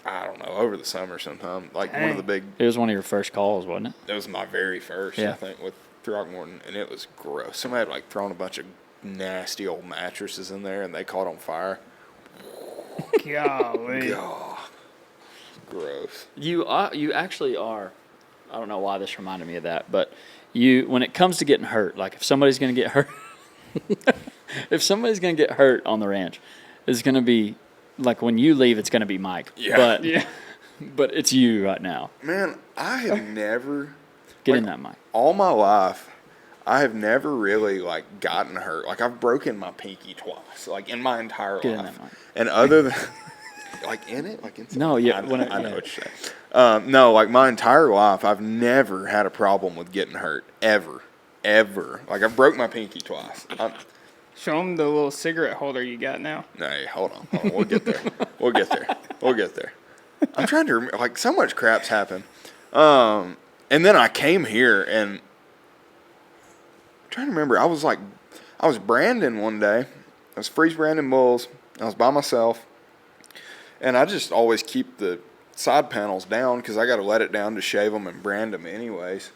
I don't know, over the summer sometime. Like one of the big. It was one of your first calls, wasn't it? It was my very first, I think, with Throckmorton, and it was gross. Somebody had like thrown a bunch of nasty old mattresses in there, and they caught on fire. Golly. God. Gross. You actually are. I don't know why this reminded me of that, but when it comes to getting hurt, like if somebody's going to get hurt, if somebody's going to get hurt on the ranch, it's going to be like when you leave, it's going to be Mike. Yeah. But it's you right now. Man, I have never Get in that mic. All my life, I have never really like gotten hurt. Like I've broken my pinky twice, like in my entire Get life. in that mic. And other than like in it, like inside. No, yeah, I know what you're saying. No, like my entire life, I've never had a problem with getting hurt ever. Like I've broke my pinky twice. Show them the little cigarette holder you got now. No, hold on. We'll get there. We'll get there. I'm trying to remember. Like so much crap's happened. And then I came here and I'm trying to remember. I was branding one day. I was freeze branding bulls. I was by myself. And I just always keep the side panels down because I got to let it down to shave them and brand them anyways.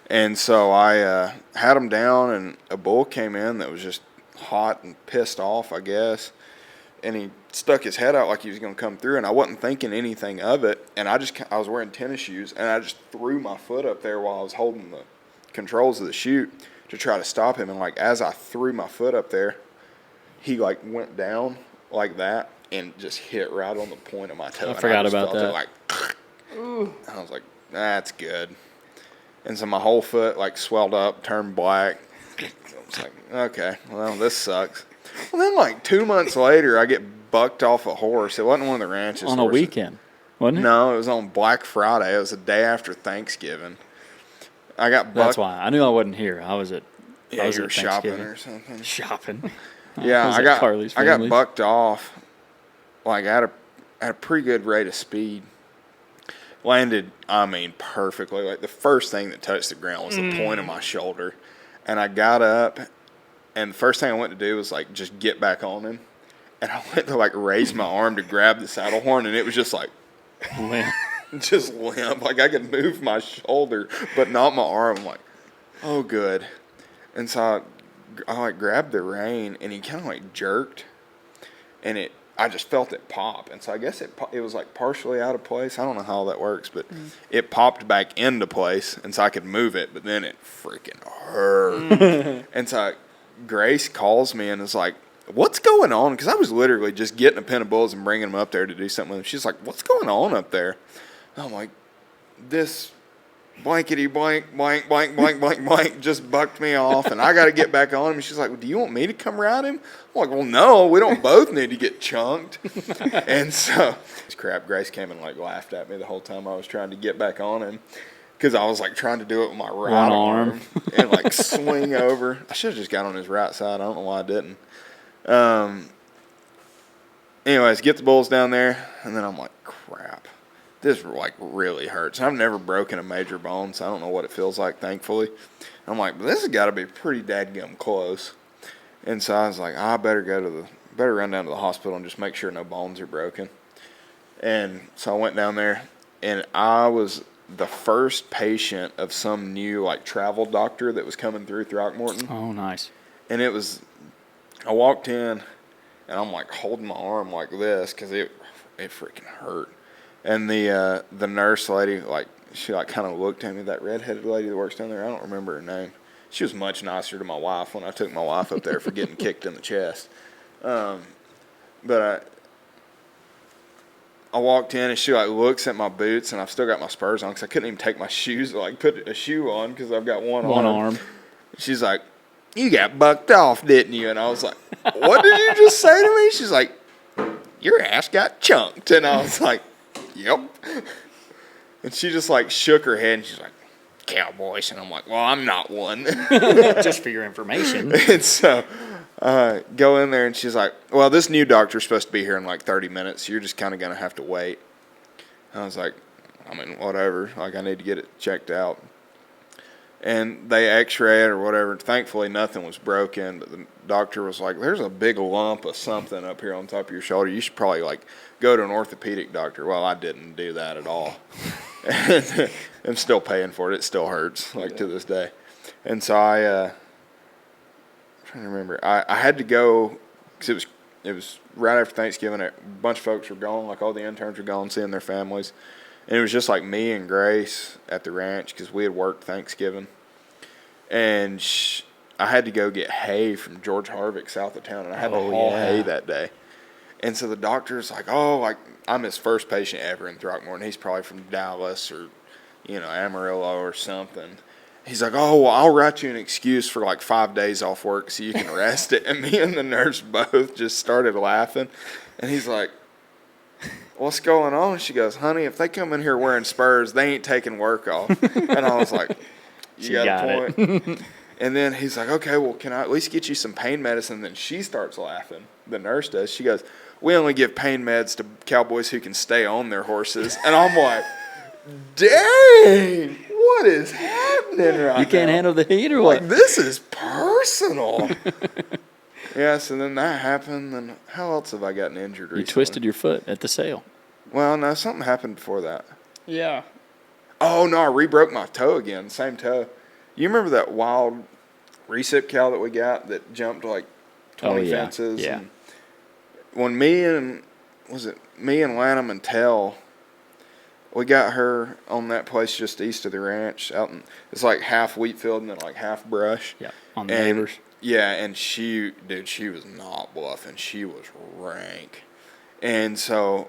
And so I had them down, and a bull came in that was just hot and pissed off, I guess. And he stuck his head out like he was going to come through, and I wasn't thinking anything of it. And I was wearing tennis shoes, and I just threw my foot up there while I was holding the controls of the chute to try to stop him. And like as I threw my foot up there, he like went down like that and just hit right on the point of my toe. I forgot about that. Like, I was like, that's good. And so my whole foot like swelled up, turned black. I was like, okay, well, this sucks. Well, then like 2 months later, I get bucked off a horse. It wasn't one of the ranch's on a horses. weekend, wasn't it? No, it was on Black Friday. It was the day after Thanksgiving. I got bucked. That's why. I knew I wasn't here. I was at shopping or something. Shopping. Yeah, I got bucked off. Like at a pretty good rate of speed. Landed, I mean, perfectly. Like the first thing that touched the ground was the point of my shoulder. And I got up, and the first thing I went to do was like just get back on him. And I went to like raise my arm to grab the saddle horn, and it was just like Limp. just limp. Like I could move my shoulder, but not my arm. I'm like, oh, good. And so I like grabbed the rein, and he kind of like jerked, and I just felt it pop. And so I guess it was like partially out of place. I don't know how that works, but it popped back into place, and so I could move it, but then it freaking hurt. And so Grace calls me and is like, what's going on? Because I was literally just getting a pen of bulls and bringing them up there to do something with them. She's like, what's going on up there? And I'm like, this blankety blank, blank, blank, blank, blank, blank just bucked me off, and I got to get back on him. And she's like, well, do you want me to come ride him? I'm like, well, no, we don't both need to get chunked. And so, crap, Grace came and like laughed at me the whole time I was trying to get back on him. because I was like trying to do it with my right One arm and like swing over. I should have just got on his right side. I don't know why I didn't. Anyways, get the bulls down there, and then I'm like, crap, this like really hurts. I've never broken a major bone, so I don't know what it feels like, thankfully. I'm like, but this has got to be pretty dadgum close. And so I was like, I better run down to the hospital and just make sure no bones are broken. And so I went down there, and I was the first patient of some new like travel doctor that was coming through Throckmorton. Oh, nice. And I walked in, and I'm like holding my arm like this because it freaking hurt. And the nurse lady, like, she like kind of looked at me, that redheaded lady that works down there. I don't remember her name. She was much nicer to my wife when I took my wife up there for getting kicked in the chest. But I walked in, and she like looks at my boots, and I've still got my spurs on because I couldn't even take my shoes, like put a shoe on because I've got one arm. She's like, you got bucked off, didn't you? And I was like, what did you just say to me? She's like, your ass got chunked. And I was like, yep. And she just like shook her head, and she's like, cowboys. And I'm like, well, I'm not one. Just for your information. And so go in there, and she's like, well, this new doctor's supposed to be here in like 30 minutes. So you're just kind of going to have to wait. I was like, I mean, whatever. Like, I need to get it checked out. And they x-rayed or whatever. Thankfully, nothing was broken. But the doctor was like, there's a big lump of something up here on top of your shoulder. You should probably, like, go to an orthopedic doctor. Well, I didn't do that at all. And I'm still paying for it. It still hurts, like, to this day. And so I'm trying to remember. I had to go because it was right after Thanksgiving. A bunch of folks were gone. Like, all the interns were gone seeing their families. And it was just like me and Grace at the ranch because we had worked Thanksgiving. And I had to go get hay from George Harvick south of town, and I had to haul hay that day. And so the doctor's like, like, I'm his first patient ever in Throckmorton. He's probably from Dallas or, Amarillo or something. He's like, well, I'll write you an excuse for like 5 days off work so you can rest it. And me and the nurse both just started laughing. And he's like, what's going on? She goes, honey, if they come in here wearing spurs, they ain't taking work off. And I was like, you got a point. And then he's like, okay, well, can I at least get you some pain medicine? And then she starts laughing. The nurse does. She goes, we only give pain meds to cowboys who can stay on their horses. And I'm like, dang, what is happening right now? You can't handle the heat or what? Like, this is personal. Yes, and then that happened. And how else have I gotten injured recently? You twisted your foot at the sale. Well, no, something happened before that. Yeah. Oh, no, I re-broke my toe again, same toe. You remember that wild recip cow that we got that jumped like 20 fences? Yeah. And when me and Lanham and Tell, we got her on that place just east of the ranch. It's like half wheat field and then like half brush. Yeah, on the neighbors. Yeah, and she was not bluffing. She was rank. And so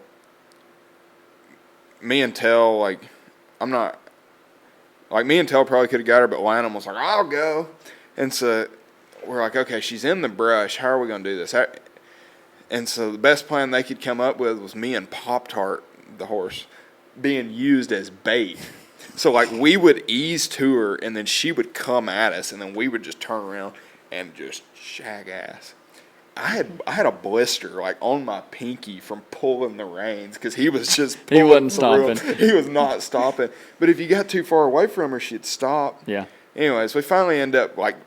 me and Tell, me and Tell probably could have got her, but Lanham was like, I'll go. And so we're like, okay, she's in the brush. How are we going to do this? And so the best plan they could come up with was me and Pop-Tart, the horse, being used as bait. So, like, we would ease to her, and then she would come at us, and then we would just turn around and just shag ass. I had a blister, like, on my pinky from pulling the reins because he was just pulling. He wasn't stopping. He was not stopping. But if you got too far away from her, she'd stop. Yeah. Anyways, we finally end up, like,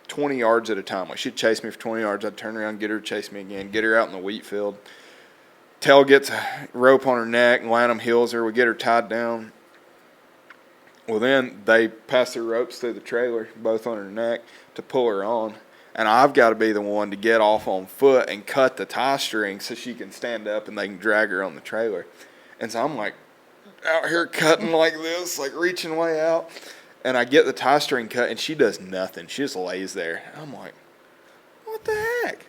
20 yards at a time. Like, she'd chase me for 20 yards. I'd turn around, get her to chase me again, get her out in the wheat field. Tell gets a rope on her neck, and Lanham heals her. We get her tied down. Well, then they pass their ropes through the trailer, both on her neck, to pull her on. And I've got to be the one to get off on foot and cut the tie string so she can stand up and they can drag her on the trailer. And so I'm like out here cutting like this, like reaching way out. And I get the tie string cut and she does nothing. She just lays there. And I'm like, what the heck?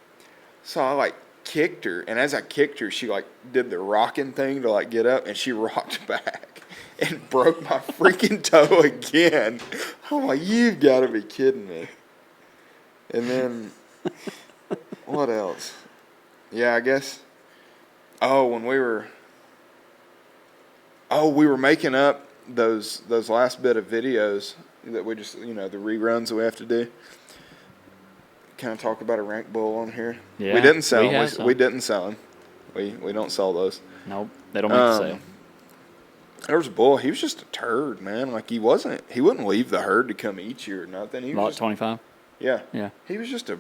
So I like kicked her. And as I kicked her, she like did the rocking thing to like get up, and she rocked back and broke my freaking toe again. I'm like, you've got to be kidding me. And then, what else? Yeah, I guess. Oh, when we were making up those last bit of videos that we just, the reruns that we have to do. Kind of talk about a rank bull on here. Yeah, we didn't sell we them. have some. We didn't sell them. We don't sell those. Nope, they don't make the sale. There was a bull. He was just a turd, man. Like he wouldn't leave the herd to come eat you or nothing. He was Lot just, 25. yeah. Yeah. He was just a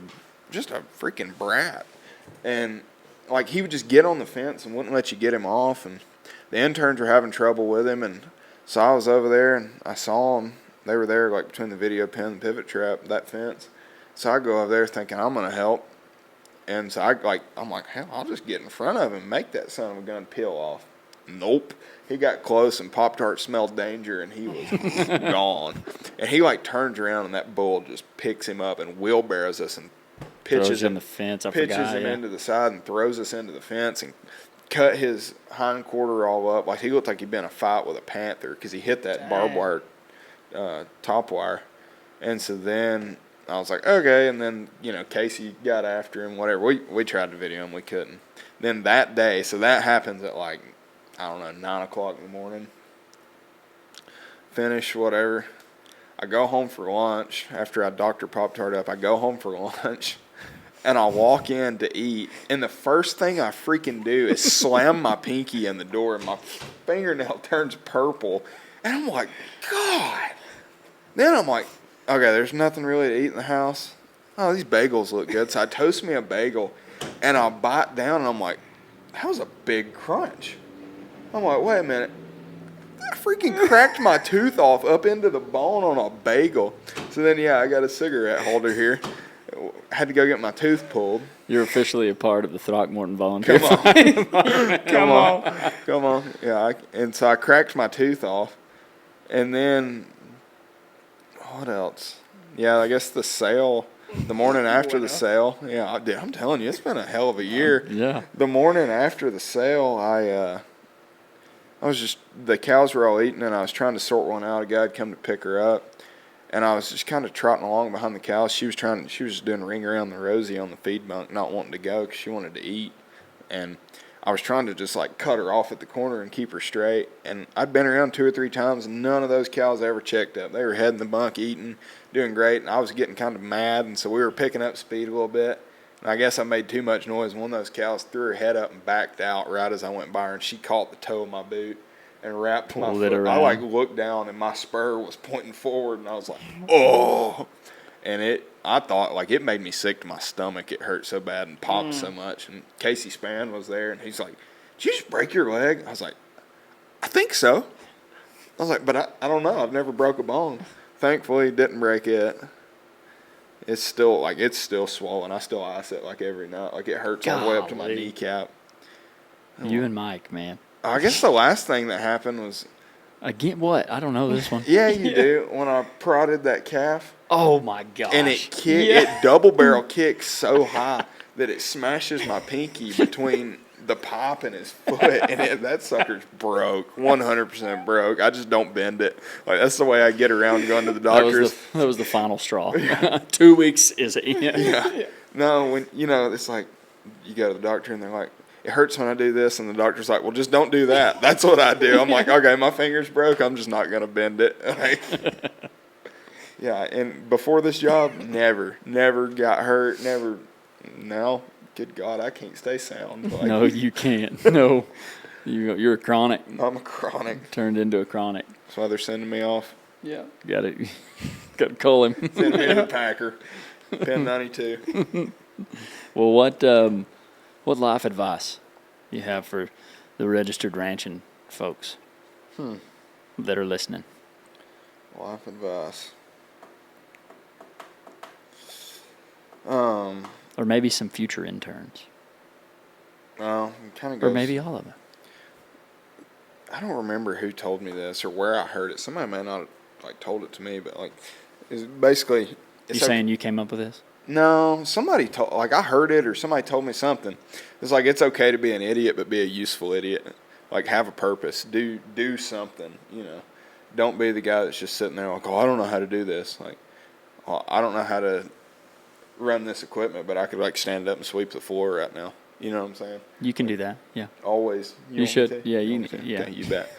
freaking brat, and like he would just get on the fence and wouldn't let you get him off. And the interns were having trouble with him, and so I was over there and I saw them. They were there like between the video pen and pivot trap, that fence. So I go over there thinking I'm gonna help, and so I'm like, hell, I'll just get in front of him and make that son of a gun peel off. Nope. He got close and Pop-Tart smelled danger and he was gone. And he like turns around and that bull just picks him up and wheelbarrows us and pitches him in the fence. pitches him into the side and throws us into the fence and cut his hind quarter all up. Like he looked like he'd been in a fight with a panther because he hit that barbed wire, top wire. And so then I was like, okay. And then, Casey got after him, whatever. We tried to video him. We couldn't. Then that day, so that happens at like, I don't know, 9 o'clock in the morning. Finish, whatever. I go home for lunch. After I Dr. Pop-Tart up, I go home for lunch. And I walk in to eat. And the first thing I freaking do is slam my pinky in the door. And my fingernail turns purple. And I'm like, God. Then I'm like, okay, there's nothing really to eat in the house. Oh, these bagels look good. So I toast me a bagel. And I bite down. And I'm like, that was a big crunch. I'm like, wait a minute. I freaking cracked my tooth off up into the bone on a bagel. So then, I got a cigarette holder here. I had to go get my tooth pulled. You're officially a part of the Throckmorton volunteer. Come on. Come on. Yeah, and so I cracked my tooth off. And then, what else? Yeah, I guess the sale, the morning after the sale. Yeah, I'm telling you, it's been a hell of a year. Yeah. The morning after the sale, the cows were all eating, and I was trying to sort one out. A guy had come to pick her up, and I was just kind of trotting along behind the cows. She was just doing ring around the Rosie on the feed bunk, not wanting to go because she wanted to eat. And I was trying to just like cut her off at the corner and keep her straight. And I'd been around 2 or 3 times, and none of those cows ever checked up. They were heading the bunk, eating, doing great, and I was getting kind of mad, and so we were picking up speed a little bit. And I guess I made too much noise. One of those cows threw her head up and backed out right as I went by her, and she caught the toe of my boot and wrapped my foot. I looked down, and my spur was pointing forward, and I was like, oh. And I thought, it made me sick to my stomach. It hurt so bad and popped so much. And Casey Spann was there, and he's like, did you just break your leg? I was like, I think so. I was like, but I don't know. I've never broke a bone. Thankfully, didn't break it. It's still swollen. I still ice it every night. It hurts all the way up to my kneecap. You and Mike, man. I guess the last thing that happened was... Again, what? I don't know this one. Yeah, you do. When I prodded that calf. Oh, my gosh. And it double barrel kicks so high that it smashes my pinky between the pop and his foot. And that sucker's broke. 100% broke. I just don't bend it. That's the way I get around going to the doctors. That was the final straw. 2 weeks is it? Yeah. No, when, it's like you go to the doctor and they're like, it hurts when I do this, and the doctor's like, well, just don't do that. That's what I do. I'm like, okay, my finger's broke. I'm just not going to bend it. Yeah, and before this job, never got hurt, no, good God, I can't stay sound. No, you can't. No, you're a chronic. I'm a chronic. Turned into a chronic. That's why they're sending me off. Yeah. Got to call him. Send me to the Packer. Pen 92. Well, what life advice you have for the registered ranching folks that are listening? Life advice. Or maybe some future interns. Well, it kind of goes. Or maybe all of them. I don't remember who told me this or where I heard it. Somebody may not have told it to me, but it's basically. You saying you came up with this? No, somebody told. I heard it or somebody told me something. It's it's okay to be an idiot, but be a useful idiot. Have a purpose. Do something. Don't be the guy that's just sitting there oh, I don't know how to do this. I don't know how to run this equipment, but I could stand up and sweep the floor right now. You know what I'm saying? You can do that. Yeah. Always. You should. Yeah. Okay, you bet.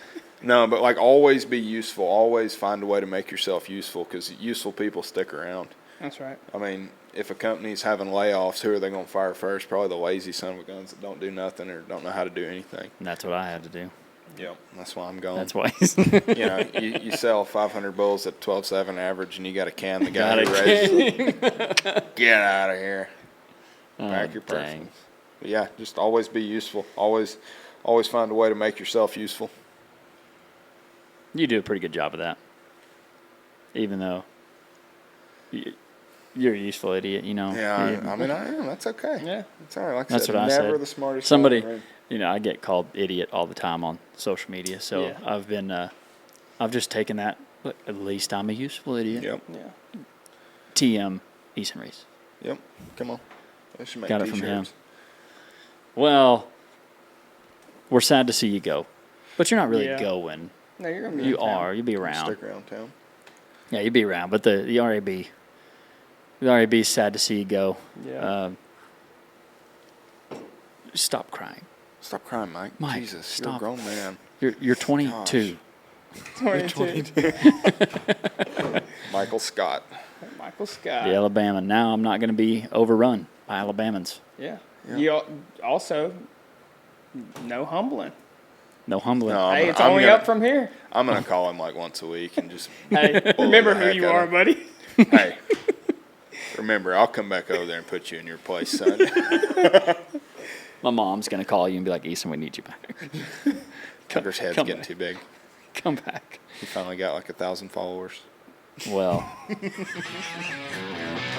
No, but like always be useful. Always find a way to make yourself useful because useful people stick around. That's right. I mean, if a company's having layoffs, who are they going to fire first? Probably the lazy son of a guns that don't do nothing or don't know how to do anything. And that's what I had to do. Yep, that's why I'm going. That's why. You know, you sell 500 bulls at 12.7 average, and you got to can the guy who raises them. Get out of here. Pack your persons. But yeah, just always be useful. Always find a way to make yourself useful. You do a pretty good job of that. Even though you're a useful idiot, you know. Yeah, I mean, I am. That's okay. Yeah. It's all right. Like That's I said, what I never said. the smartest. Somebody, guy in the room. you know, I get called idiot all the time on social media. So Yeah. I've just taken that. Look, at least I'm a useful idiot. Yep. Yeah. TM Eason Reece. Yep. Come on. I should make Got it t-shirts. from him. Well, we're sad to see you go, but you're not really Yeah. going. No, you're gonna be. You in town. are. You'll be around. Stick around town. Yeah, you'll be around. But the R.A.B. The R.A.B. is sad to see you go. Yeah. Stop crying. Stop crying, Mike. Mike, Jesus, stop. you're a grown man. You're 22. 22. Michael Scott. Michael Scott. The Alabama. Now I'm not going to be overrun by Alabamans. Yeah. Yeah. You also no humbling. No humbling. No. Hey, it's I'm only gonna- up from here. I'm gonna call him like once a week and just. Hey, bully remember the who heck you out are, of him. buddy. Hey, remember, I'll come back over there and put you in your place, son. My mom's going to call you and be like, Eason, we need you back. Tucker's head's come getting back. too big. Come back. He finally got like 1,000 followers. Well,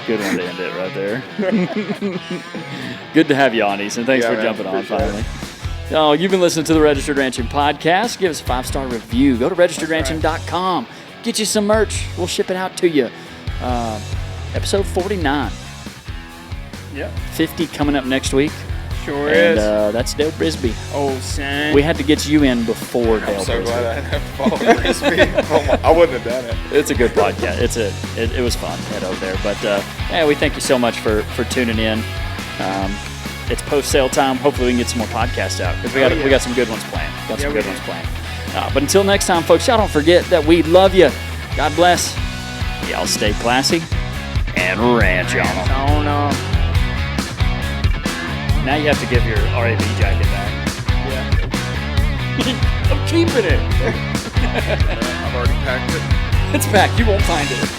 good one to end it right there. Good to have you on, Eason. Thanks Yeah, for man, jumping on appreciate it. finally. Oh, you've been listening to the Registered Ranching Podcast. Give us a 5-star review. Go to registeredranching.com. Get you some merch. We'll ship it out to you. Episode 49. Yep. 50 coming up next week. Sure And is. that's Dale Brisby. Oh, son. We had to get you in before Dale I'm so Brisby. glad I didn't have to follow Frisbee. I wouldn't have done it. It's a good podcast. It was fun head over there. But yeah, we thank you so much for tuning in. It's post sale time. Hopefully we can get some more podcasts out because we got some good ones planned. But until next time, folks, y'all don't forget that we love you. God bless. Y'all stay classy and ranch on them. Oh, no. Now you have to give your R.A.B. jacket back. Yeah. I'm keeping it. I've already packed it. It's back. You won't find it.